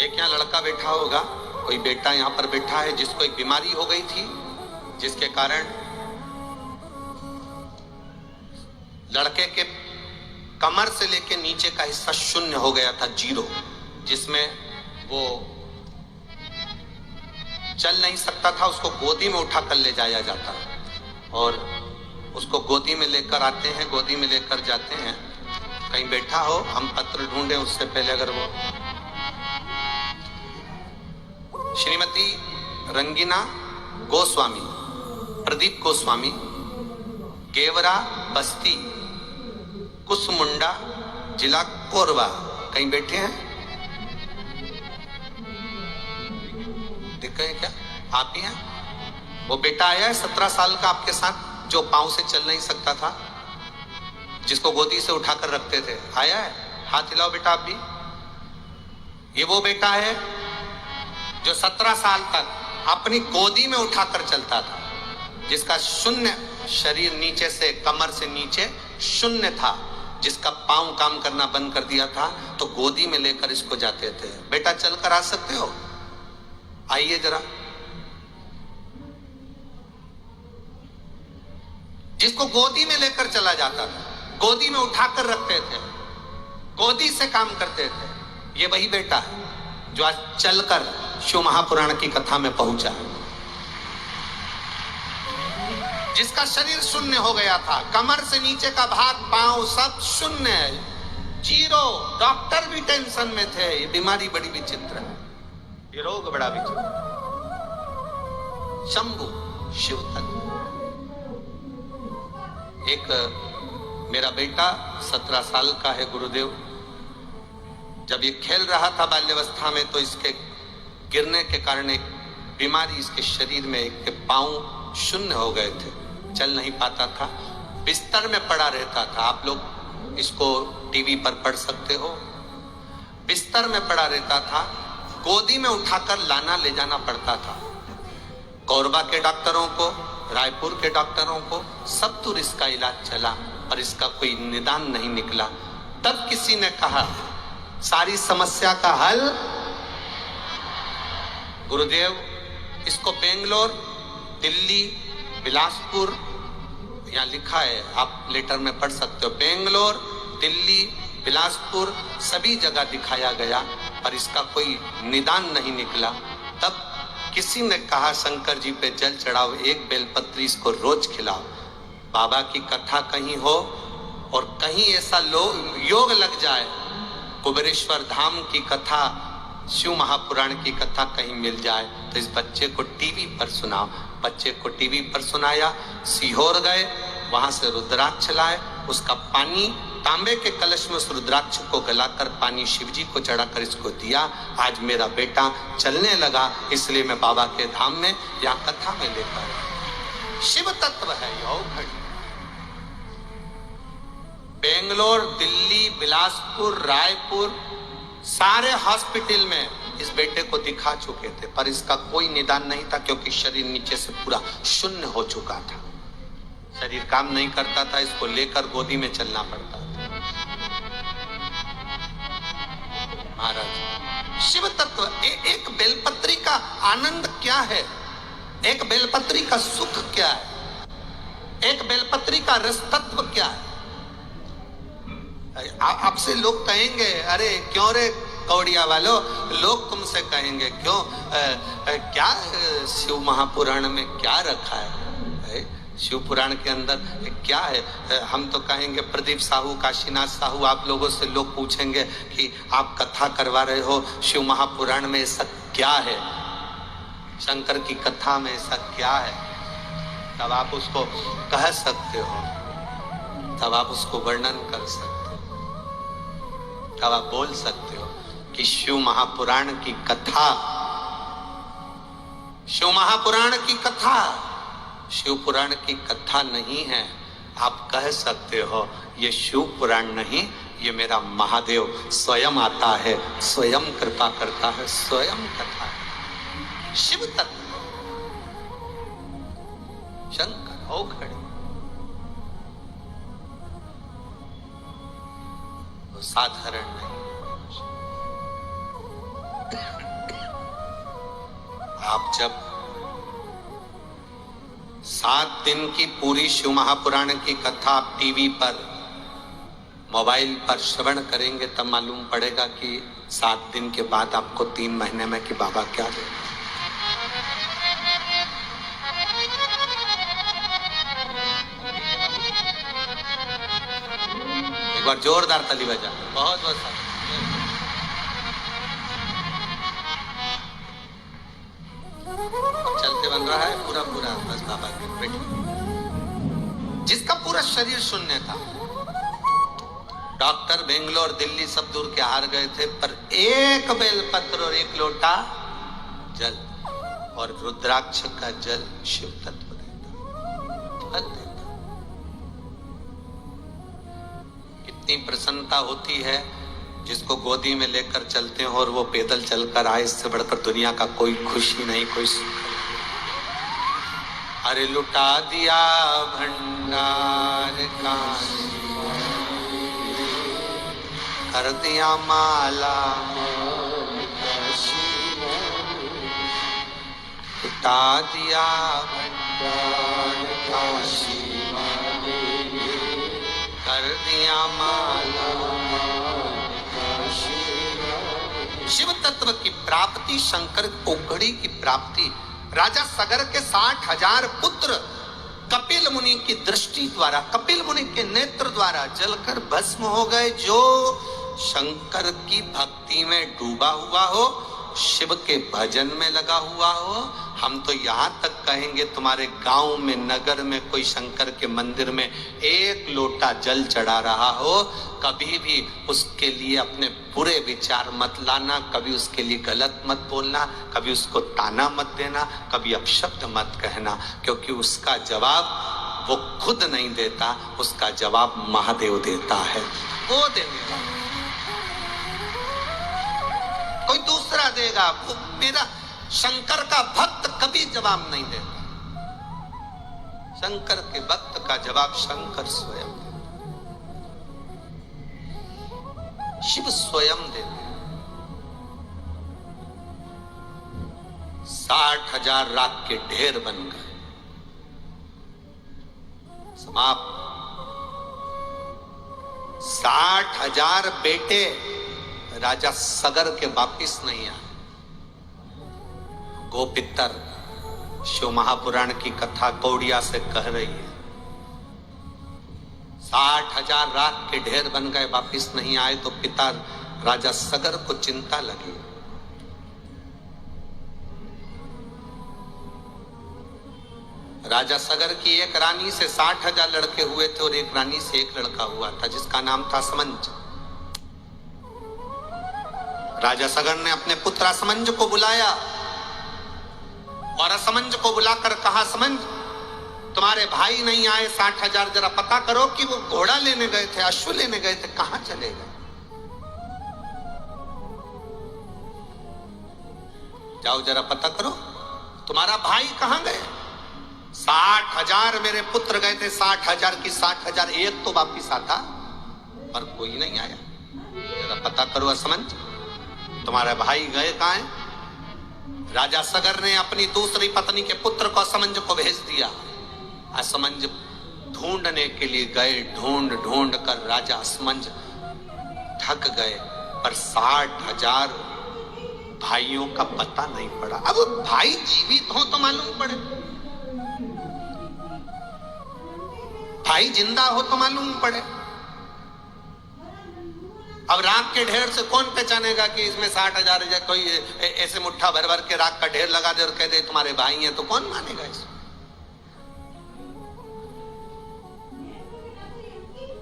एक यहाँ लड़का बैठा होगा, कोई बेटा यहाँ पर बैठा है जिसको एक बीमारी हो गई थी, जिसके कारण लड़के के कमर से लेके नीचे का हिस्सा शून्य हो गया था, जीरो, जिसमें वो चल नहीं सकता था। उसको गोदी में उठा कर ले जाया जाता और उसको गोदी में लेकर आते हैं, गोदी में लेकर जाते हैं। कहीं बैठा हो, हम पत्र ढूंढे उससे पहले। अगर वो श्रीमती रंगीना गोस्वामी, प्रदीप गोस्वामी, गेवरा बस्ती, कुसमुंडा, जिला कोरबा, कहीं बैठे हैं? दिख गए क्या? आप ही हैं? वो बेटा आया है 17 साल का आपके साथ, जो पांव से चल नहीं सकता था, जिसको गोदी से उठाकर रखते थे, आया है? हाथ हिलाओ बेटा आप भी। ये वो बेटा है जो 17 साल तक अपनी गोदी में उठाकर चलता था, जिसका शून्य शरीर, नीचे से कमर से नीचे शून्य था, जिसका पांव काम करना बंद कर दिया था, तो गोदी में लेकर इसको जाते थे। बेटा चलकर आ सकते हो? आइए जरा। जिसको गोदी में लेकर चला जाता था, गोदी में उठाकर रखते थे, गोदी से काम करते थे, ये वही बेटा है जो आज चलकर शिव महापुराण की कथा में पहुंचा है। जिसका शरीर शून्य हो गया था, कमर से नीचे का भाग, पांव सब शून्य है, जीरो। डॉक्टर भी टेंशन में थे, ये बीमारी बड़ी विचित्र है, ये रोग बड़ा विचित्र। शंभु शिव तत्व। एक मेरा बेटा 17 साल का है, गुरुदेव, जब ये खेल रहा था बाल्यावस्था में, तो इसके गिरने के कारण एक बीमारी इसके शरीर में, एक के पांव शून्य हो गए थे, चल नहीं पाता था, बिस्तर में पड़ा रहता था। आप लोग इसको टीवी पर पढ़ सकते हो। बिस्तर में पड़ा रहता था, गोदी में उठाकर लाना ले जाना पड़ता था। कोरबा के डॉक्टरों को, रायपुर के डॉक्टरों को, सब दूर इसका इलाज चला, पर इसका कोई निदान नहीं निकला। तब किसी ने कहा सारी समस्या का हल, गुरुदेव, इसको बेंगलोर, दिल्ली, बिलासपुर, यहाँ लिखा है, आप लेटर में पढ़ सकते हो, बेंगलोर, दिल्ली, बिलासपुर, सभी जगह दिखाया गया, पर इसका कोई निदान नहीं निकला। तब किसी ने कहा शंकर जी पे जल चढ़ाओ, एक बेलपत्री इसको रोज खिलाओ। बाबा की कथा कहीं हो और कहीं ऐसा योग लग जाए, कुबेरेश्वर धाम की कथा, शिव महापुराण की कथा कहीं मिल जाए, तो इस बच्चे को टीवी पर सुनाओ। बच्चे को टीवी पर सुनाया, सीहोर गए, वहां से रुद्राक्ष लाए, उसका पानी तांबे के कलश में उस रुद्राक्ष को गलाकर पानी शिवजी को चढ़ाकर इसको दिया। आज मेरा बेटा चलने लगा, इसलिए मैं बाबा के धाम में या कथा में लेकर। शिव तत्व है यह। बेंगलोर, दिल्ली, बिलासपुर, रायपुर, सारे हॉस्पिटल में इस बेटे को दिखा चुके थे, पर इसका कोई निदान नहीं था, क्योंकि शरीर नीचे से पूरा शून्य हो चुका था, शरीर काम नहीं करता था, इसको लेकर गोदी में चलना पड़ता था। महाराज, शिव तत्व, एक बेलपत्री का आनंद क्या है, एक बेलपत्री का सुख क्या है, एक बेलपत्री का रस तत्व क्या है। आपसे लोग कहेंगे, अरे क्यों रे कौड़िया वालों, लोग तुमसे कहेंगे क्यों, क्या शिव महापुराण में क्या रखा है, शिव पुराण के अंदर क्या है। हम तो कहेंगे प्रदीप साहू, काशीनाथ साहू, आप लोगों से लोग पूछेंगे कि आप कथा करवा रहे हो शिव महापुराण में, ऐसा क्या है, शंकर की कथा में ऐसा क्या है, तब आप उसको कह सकते हो, तब आप उसको वर्णन कर सकते हो, तब आप बोल सकते हो कि शिव महापुराण की कथा, शिव महापुराण की कथा शिव पुराण की कथा नहीं है। आप कह सकते हो ये शिव पुराण नहीं, ये मेरा महादेव स्वयं आता है, स्वयं कृपा करता है, स्वयं कथा है। शिव तत्व, शंकर हो खड़े, साधारण नहीं। आप जब 7 दिन की पूरी शिव महापुराण की कथा आप टीवी पर, मोबाइल पर श्रवण करेंगे तब मालूम पड़ेगा कि 7 दिन के बाद आपको 3 महीने में कि बाबा क्या दे। एक बार जोरदार ताली बजा। बहुत बहुत चलते बन रहा है पूरा पूरा बस बाबा के पेट। जिसका पूरा शरीर शून्य था, डॉक्टर बेंगलोर दिल्ली सब दूर के हार गए थे, पर एक बेलपत्र और 1 लोटा जल और रुद्राक्ष का जल शिव तत्व देता। कितनी प्रसन्नता होती है जिसको गोदी में लेकर चलते हो और वो पैदल चलकर आए, इससे बढ़कर दुनिया का कोई खुशी नहीं, कोई सुख। अरे लुटा दिया भंडार का, कर दिया माला, लुटा दिया भंडार का, कर दिया माला। शिव तत्व की प्राप्ति, शंकर ओघड़ी की प्राप्ति। राजा सगर के 60,000 पुत्र कपिल मुनि की दृष्टि द्वारा, कपिल मुनि के नेत्र द्वारा जलकर भस्म हो गए। जो शंकर की भक्ति में डूबा हुआ हो, शिव के भजन में लगा हुआ हो, हम तो यहाँ तक कहेंगे तुम्हारे गांव में, नगर में कोई शंकर के मंदिर में 1 लोटा जल चढ़ा रहा हो, कभी भी उसके लिए अपने बुरे विचार मत लाना, कभी उसके लिए गलत मत बोलना, कभी उसको ताना मत देना, कभी अपशब्द मत कहना, क्योंकि उसका जवाब वो खुद नहीं देता, उसका जवाब महादेव देता है। वो देगा, कोई दूसरा देगा। वो मेरा शंकर का भक्त कभी जवाब नहीं देता। शंकर के भक्त का जवाब शंकर स्वयं देता, शिव स्वयं देते। 60,000 राख के ढेर बन गए, समाप्त। 60,000 बेटे राजा सगर के वापिस नहीं आए। गोपितर शिव महापुराण की कथा कौड़िया से कह रही है, 60,000 राख के ढेर बन गए, वापिस नहीं आए। तो पिता राजा सगर को चिंता लगी। राजा सगर की एक रानी से 60,000 लड़के हुए थे और एक रानी से एक लड़का हुआ था जिसका नाम था असमंज। राजा सगर ने अपने पुत्र असमंज को बुलाया और असमंज को बुलाकर कहा, असमंज तुम्हारे भाई नहीं आए 60,000, जरा पता करो कि वो घोड़ा लेने गए थे, अश्व लेने गए थे, कहां चले गए? जाओ जरा पता करो तुम्हारा भाई कहां गए। 60,000 मेरे पुत्र गए थे, 60,000 की 60,000, एक तो वापिस आता पर कोई नहीं आया। जरा पता करो असमंज तुम्हारे भाई गए कहां हैं? राजा सगर ने अपनी दूसरी पत्नी के पुत्र को असमंज को भेज दिया। असमंज ढूंढने के लिए गए, ढूंढ ढूंढ कर राजा असमंज थक गए, पर 60,000 भाइयों का पता नहीं पड़ा। अब भाई जीवित हो तो मालूम पड़े, भाई जिंदा हो तो मालूम पड़े। अब राख के ढेर से कौन पहचानेगा कि इसमें 60,000 है? कोई ऐसे मुट्ठा भर भर के राख का ढेर लगा दे और कह दे तुम्हारे भाई हैं, तो कौन मानेगा इसको?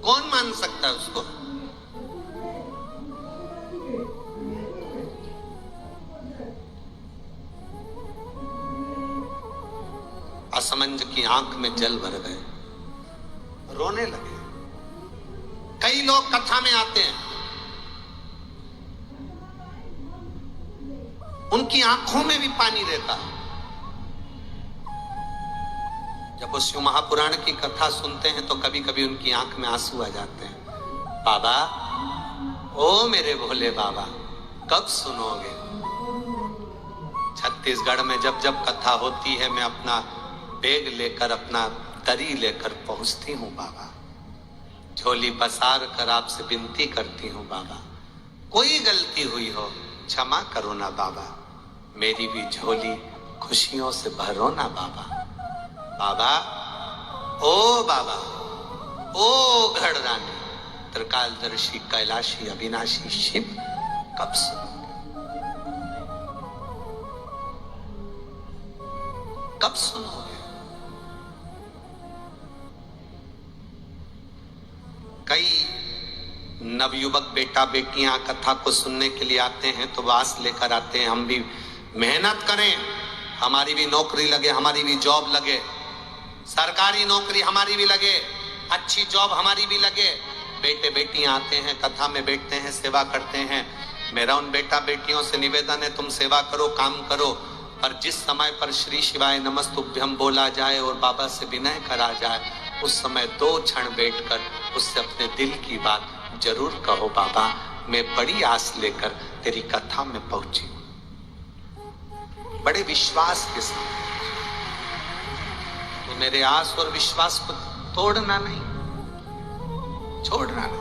कौन मान सकता है उसको? असमंज की आंख में जल भर गए, रोने लगे। कई लोग कथा में आते हैं, उनकी आंखों में भी पानी रहता है। जब वो शिव महापुराण की कथा सुनते हैं तो कभी कभी उनकी आंख में आंसू आ जाते हैं। बाबा, ओ मेरे भोले बाबा, कब सुनोगे? छत्तीसगढ़ में जब जब कथा होती है मैं अपना बैग लेकर अपना दरी लेकर पहुंचती हूँ बाबा, झोली पसार कर आपसे विनती करती हूँ बाबा, कोई गलती हुई हो क्षमा करो ना बाबा, मेरी भी झोली खुशियों से भरो ना बाबा। बाबा, ओ बाबा, ओ गढ़ रानी, त्रिकालदर्शी कैलाशी अविनाशी शिव, कब सुनोगे, कब सुनोगे? कई नवयुवक बेटा बेटियां कथा को सुनने के लिए आते हैं तो वास लेकर आते हैं, हम भी मेहनत करें, हमारी भी नौकरी लगे, हमारी भी जॉब लगे, सरकारी नौकरी हमारी भी लगे, अच्छी जॉब हमारी भी लगे। बेटे बेटियां आते हैं, कथा में बैठते हैं, सेवा करते हैं। मेरा उन बेटा बेटियों से निवेदन है, तुम सेवा करो, काम करो, पर जिस समय पर श्री शिवाय नमस्तुभ्यम बोला जाए और बाबा से विनय करा जाए, उस समय 2 क्षण बैठकर उससे अपने दिल की बात जरूर कहो, बाबा मैं बड़ी आस लेकर तेरी कथा में पहुंची, बड़े विश्वास के साथ। तो मेरे आस और विश्वास को तोड़ना नहीं, छोड़ना नहीं।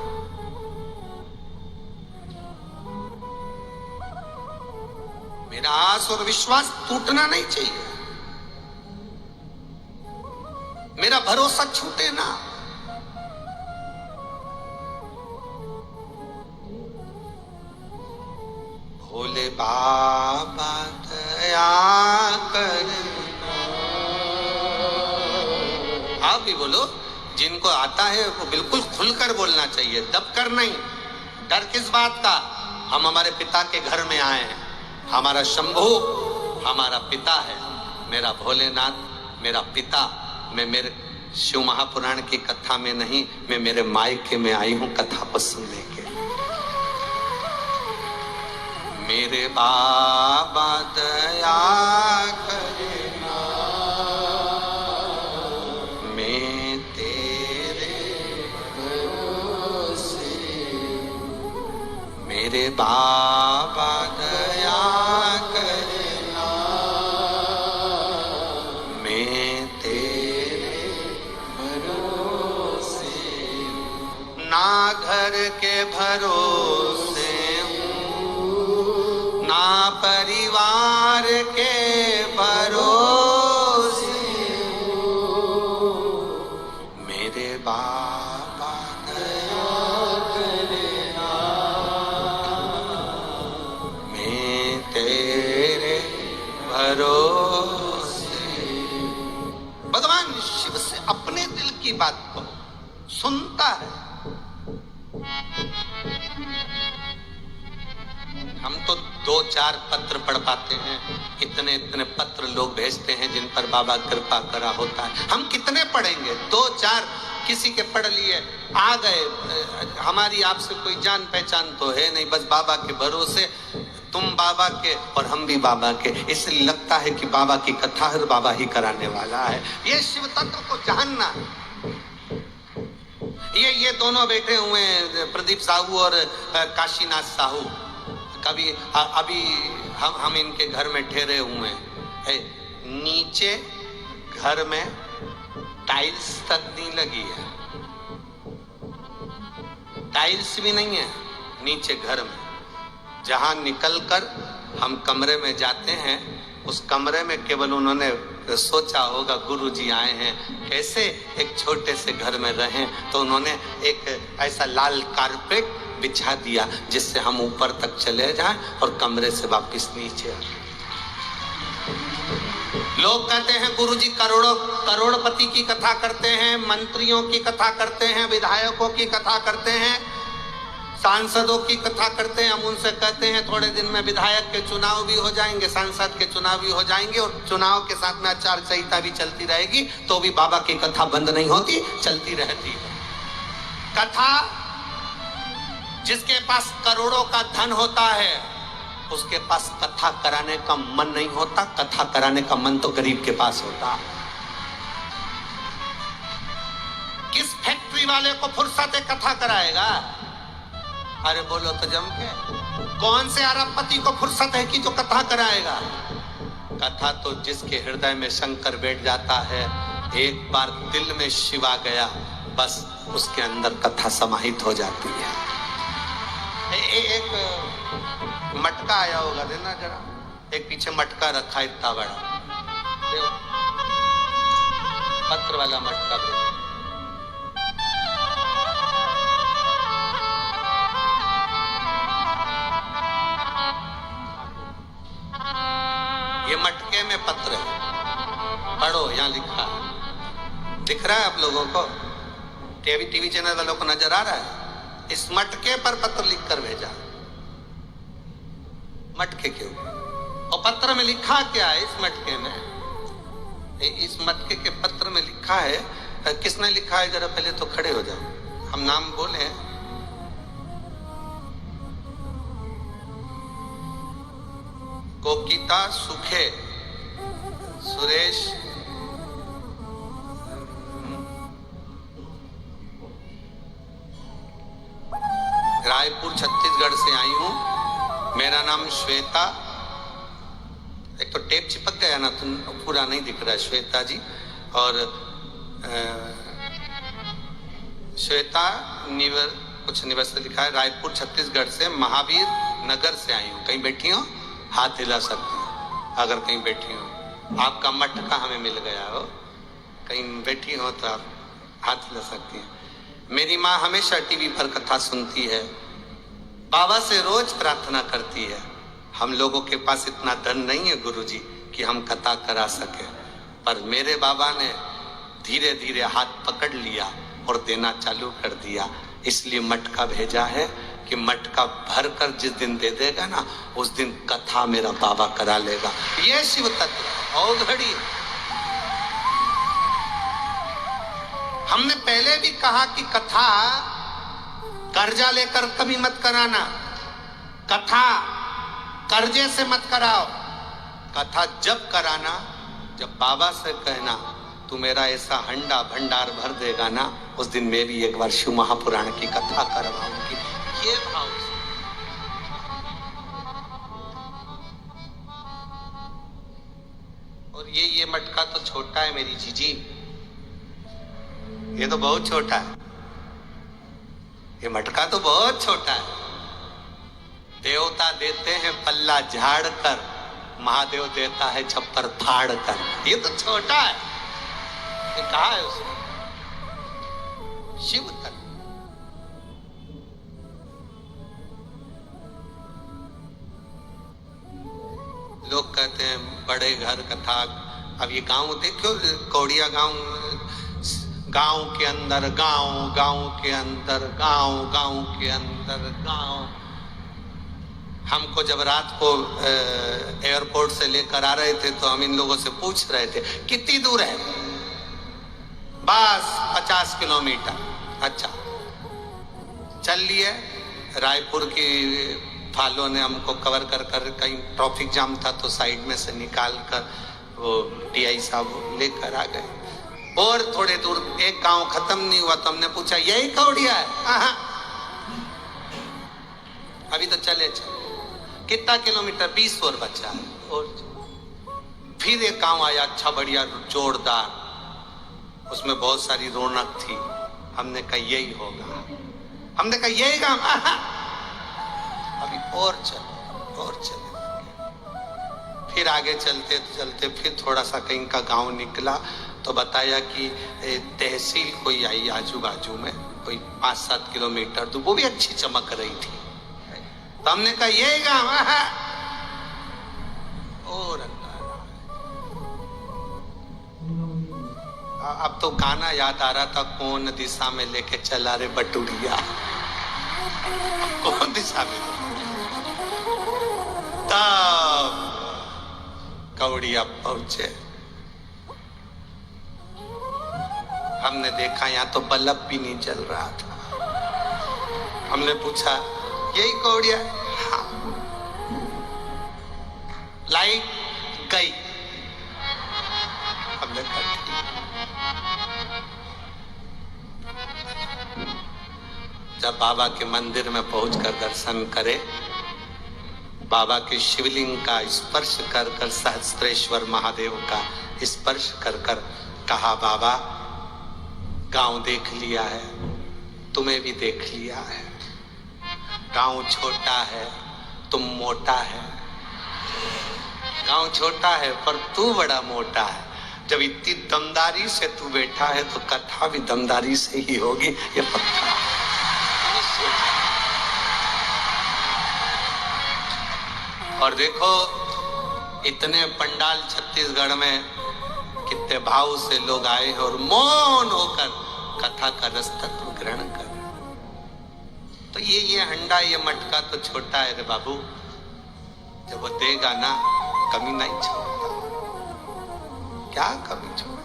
मेरा आस और विश्वास टूटना नहीं चाहिए, मेरा भरोसा छूटे ना। भोले बाबा दया करना। आप भी बोलो, जिनको आता है वो बिल्कुल खुलकर बोलना चाहिए, दबकर नहीं। डर किस बात का? हम हमारे पिता के घर में आए हैं, हमारा शंभू हमारा पिता है, मेरा भोलेनाथ मेरा पिता। मैं मेरे शिव महापुराण की कथा में नहीं, मैं मेरे मायके में आई हूं कथा को सुनने के। मेरे बाबा दया करना, मैं तेरे भरोसे। मेरे बाबा दया करना, मैं तेरे भरोसे। ना घर के भरोसे ना परिवार के भरोसे, मेरे बाबा दया करना, मैं तेरे भरोसे। भगवान शिव से अपने दिल की बात को सुनता है। हम तो 2-4 पत्र पढ़ पाते हैं, इतने इतने पत्र लोग भेजते हैं जिन पर बाबा कृपा करा होता है। हम कितने पढ़ेंगे? 2-4 किसी के पढ़ लिए आ गए। हमारी आपसे कोई जान पहचान तो है नहीं, बस बाबा के भरोसे। तुम बाबा के और हम भी बाबा के, इसलिए लगता है कि बाबा की कथा हर बाबा ही कराने वाला है। ये शिव तत्व को जानना है। ये दोनों बैठे हुए हैं, प्रदीप साहू और काशीनाथ साहू। कभी अभी हम इनके घर में ठहरे हुए हैं, नीचे घर में टाइल्स तक नहीं लगी है, टाइल्स भी नहीं है नीचे घर में। जहां निकलकर हम कमरे में जाते हैं, उस कमरे में केवल उन्होंने सोचा होगा गुरुजी आए हैं, कैसे एक छोटे से घर में रहें, तो उन्होंने एक ऐसा लाल कारपेट बिछा दिया जिससे हम ऊपर तक चले जाएं और कमरे से वापस नीचे। लोग कहते हैं गुरुजी करोड़पति की कथा करते हैं, मंत्रियों की कथा करते हैं, विधायकों की कथा करते हैं, सांसदों की कथा करते हैं। हम उनसे कहते हैं थोड़े दिन में विधायक के चुनाव भी हो जाएंगे, सांसद के चुनाव भी हो जाएंगे, और चुनाव के साथ में आचार संहिता भी चलती रहेगी, तो भी बाबा की कथा बंद नहीं होती, चलती रहती है। कथा, जिसके पास करोड़ों का धन होता है उसके पास कथा कराने का मन नहीं होता, कथा कराने का मन तो गरीब के पास होता। किस फैक्ट्री वाले को फुर्सत है कथा कराएगा? अरे बोलो तो जम के। कौन से अरबपति को फुर्सत है कि जो कथा कराएगा? कथा तो जिसके हृदय में शंकर बैठ जाता है, एक बार दिल में शिव आ गया, बस उसके अंदर कथा समाहित हो जाती है। एक मटका आया होगा, देना जरा, एक पीछे मटका रखा इतना बड़ा, पत्र वाला मटका। ये मटके में पत्र है, पढ़ो, यहां लिखा है, दिख रहा है आप लोगों को? टीवी चैनल वालों को नजर आ रहा है? इस मटके पर पत्र लिखकर भेजा, मटके के ऊपर। और पत्र में लिखा क्या है इस मटके में? इस मटके के पत्र में लिखा है, किसने लिखा है जरा पहले तो खड़े हो जाओ, हम नाम बोले। कोकिता सुखे, सुरेश, रायपुर छत्तीसगढ़ से आई हूं, मेरा नाम श्वेता। एक तो टेप चिपक गया ना, तुम पूरा नहीं दिख रहा है, श्वेता जी। और श्वेता कुछ निवास लिखा है, रायपुर छत्तीसगढ़ से, महावीर नगर से आई हूँ। कहीं बैठी हो? हाथ हिला सकती हो अगर कहीं बैठी हो। आपका मटका हमें मिल गया हो, कहीं बैठी हो तो आप हाथ हिला सकती हैं। मेरी माँ हमेशा टीवी पर कथा सुनती है, बाबा से रोज प्रार्थना करती है। हम लोगों के पास इतना धन नहीं है गुरुजी कि हम कथा करा सके, पर मेरे बाबा ने धीरे धीरे हाथ पकड़ लिया और देना चालू कर दिया। इसलिए मटका भेजा है कि मटका भर कर जिस दिन दे देगा ना, उस दिन कथा मेरा बाबा करा लेगा। ये शिव तत्व। और घड़ी हमने पहले भी कहा कि कथा कर्जा लेकर कभी मत कराना, कथा कर्जे से मत कराओ। कथा जब कराना, जब बाबा से कहना तू मेरा ऐसा हंडा भंडार भर देगा ना, उस दिन मैं भी एक बार शिव महापुराण की कथा करवाऊंगी। ये भाव से। और ये मटका तो छोटा है मेरी जीजी, ये तो बहुत छोटा है, ये मटका तो बहुत छोटा है। देवता देते हैं पल्ला झाड़ कर, महादेव देता है छप्पर फाड़ कर। ये तो छोटा है, ये कहा है उसने? शिव तत्व। लोग कहते हैं बड़े घर कथा। अब ये गांव देखो, कौड़िया गांव, गांव के अंदर गांव, गांव के अंदर गांव, गांव के अंदर गांव। हमको जब रात को एयरपोर्ट से लेकर आ रहे थे तो हम इन लोगों से पूछ रहे थे कितनी दूर है? बस 50 किलोमीटर। अच्छा, चल लिए। रायपुर की फालों ने हमको कवर कर कर, कहीं ट्रैफिक जाम था तो साइड में से निकाल कर वो टीआई साहब लेकर आ गए। और थोड़े दूर एक गांव खत्म नहीं हुआ तो हमने पूछा यही कौड़िया है? हाँ, अभी तो चले। कितना किलोमीटर? 20 और बचा। और फिर एक गांव आया, अच्छा बढ़िया जोरदार, उसमें बहुत सारी रौनक थी। हमने कहा यही होगा, हमने कहा यही गांव। अभी और चले। फिर आगे चलते चलते फिर थोड़ा सा कहीं का गांव निकला तो बताया कि तहसील कोई आई आजू बाजू में, कोई 5-7 किलोमीटर दूर, वो भी अच्छी चमक रही थी। तो हमने कहा ये गांव। और अब तो गाना याद आ रहा था, कौन दिशा में लेके चला रे बटुरिया, कौन दिशा में? तब कौड़िया पहुंचे। हमने देखा यहाँ तो बल्ब भी नहीं जल रहा था। हमने पूछा यही कौड़िया? हाँ। लाइट गई। हमने कहा जब बाबा के मंदिर में पहुंचकर दर्शन करे बाबा के शिवलिंग का स्पर्श कर कर सहस्त्रेश्वर महादेव का स्पर्श कर कर कहा, बाबा गांव देख लिया है, तुम्हें भी देख लिया है। गांव छोटा है, तुम मोटा है। गांव छोटा है पर तू बड़ा मोटा है। जब इतनी दमदारी से तू बैठा है तो कथा भी दमदारी से ही होगी, ये पक्का। और देखो इतने पंडाल छत्तीसगढ़ में कितने भाव से लोग आए हैं और मौन होकर कथा का रस तत्व ग्रहण कर। तो ये हंडा, ये मटका तो छोटा है रे बाबू, जब वो देगा ना कमी नहीं छोड़ेगा। क्या कमी छोड़ेगा?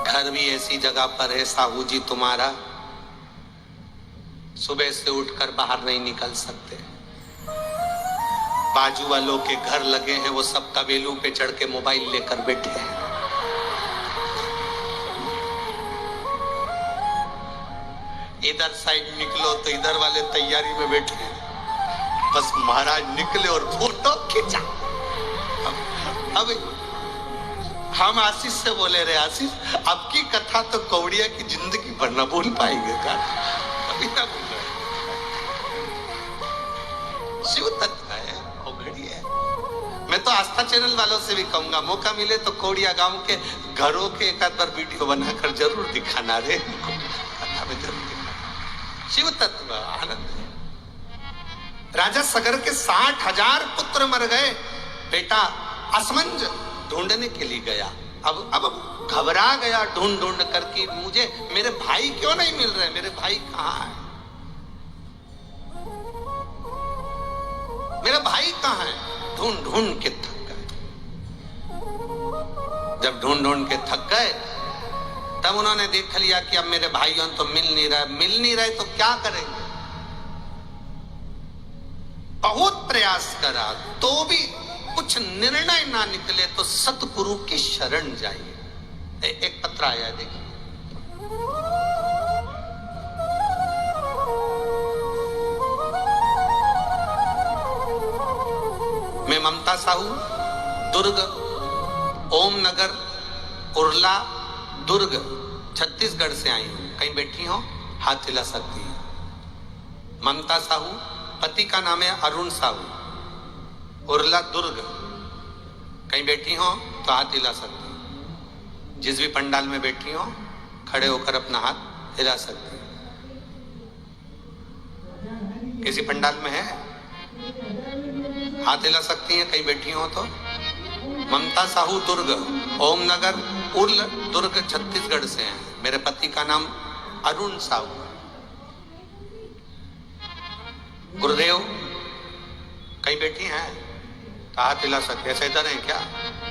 घर भी ऐसी जगह पर है साहू जी तुम्हारा, सुबह से उठकर बाहर नहीं निकल सकते। बाजू वालों के घर लगे हैं, वो सब तबेलू पे चढ़ के मोबाइल लेकर बैठे हैं। इधर साइड निकलो तो इधर वाले तैयारी में बैठे हैं, बस महाराज निकले और फोटो खींचा। अब हम आशीष से बोले रहे, आशीष अब की कथा तो कौड़िया की जिंदगी भर न भूल पाएंगे का, अभी ना भूल रहे। शिव तत्व है, घड़ी है। मैं तो आस्था चैनल वालों से भी कहूंगा, मौका मिले तो कौड़िया गांव के घरों के एक आध बार वीडियो बनाकर जरूर दिखाना रे, कथा में जरूर दिखाना। शिव तत्व आनंद है। राजा सगर के 60,000 पुत्र मर गए, बेटा असमंज ढूंढने के लिए गया। अब घबरा गया ढूंढ ढूंढ करके, मुझे मेरे भाई क्यों नहीं मिल रहे, मेरे भाई कहाँ है, मेरा भाई कहाँ है। ढूंढ ढूंढ के थक गए। जब ढूंढ ढूंढ के थक गए तब उन्होंने देख लिया कि अब मेरे भाइयों तो मिल नहीं रहे तो क्या करेंगे। बहुत प्रयास करा तो भी कुछ निर्णय ना निकले तो सतगुरु की शरण जाइए। एक पत्र आया देखिए, मैं ममता साहू दुर्ग ओम नगर उरला दुर्ग छत्तीसगढ़ से आई हूं, कहीं बैठी हो हाथ हिला सकती है। ममता साहू, पति का नाम है अरुण साहू, उरला दुर्ग, कहीं बैठी हो तो हाथ हिला सकती है। जिस भी पंडाल में बैठी हो खड़े होकर अपना हाथ हिला सकती है। किसी पंडाल में है हाथ हिला सकती हैं, कहीं बैठी हो तो। ममता साहू दुर्ग ओम नगर उर्ल दुर्ग छत्तीसगढ़ से हैं। मेरे पति का नाम अरुण साहू। गुरुदेव कहीं बैठी हैं तो हाथ हिला सकते, ऐसे इधर है क्या,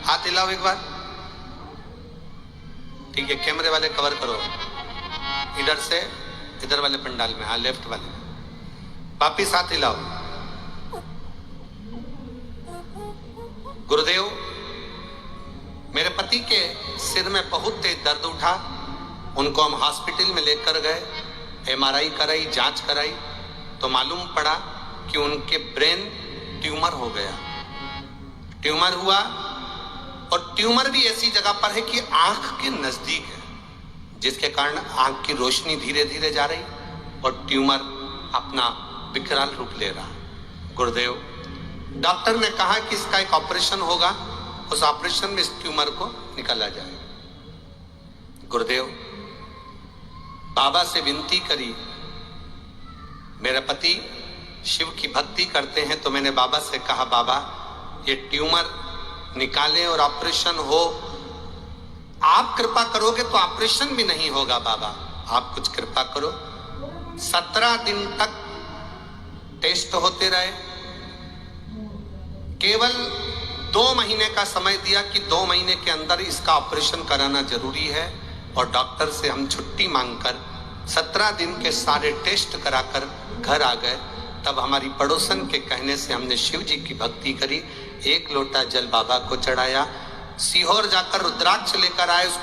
हाथ हिलाओ एक बार। ठीक है, कैमरे वाले कवर करो, इधर से इधर वाले पंडाल में, हाँ लेफ्ट वाले, वापिस हाथ हिलाओ। गुरुदेव मेरे पति के सिर में बहुत तेज दर्द उठा, उनको हम हॉस्पिटल में लेकर गए, एमआरआई कराई, जांच कराई तो मालूम पड़ा कि उनके ब्रेन ट्यूमर हो गया। ट्यूमर हुआ और ट्यूमर भी ऐसी जगह पर है कि आंख के नजदीक है, जिसके कारण आंख की रोशनी धीरे धीरे जा रही और ट्यूमर अपना विकराल रूप ले रहा। गुरुदेव डॉक्टर ने कहा कि इसका एक ऑपरेशन होगा, उस ऑपरेशन में इस ट्यूमर को निकाला जाए। गुरुदेव बाबा से विनती करी, मेरे पति शिव की भक्ति करते हैं तो मैंने बाबा से कहा, बाबा ये ट्यूमर निकालें और ऑपरेशन हो, आप कृपा करोगे तो ऑपरेशन भी नहीं होगा बाबा, आप कुछ कृपा करो। 17 दिन तक टेस्ट होते रहे, केवल 2 महीने का समय दिया कि 2 महीने के अंदर इसका ऑपरेशन कराना जरूरी है, और डॉक्टर से हम छुट्टी मांगकर 17 दिन के सारे टेस्ट कराकर घर आ गए। तब हमारी पड़ोसन के कहने से हमने शिव जी की भक्ति करी, 1 लोटा जल बाबा को चढ़ाया, सीहोर जाकर रुद्राक्ष लेकर आए, उसको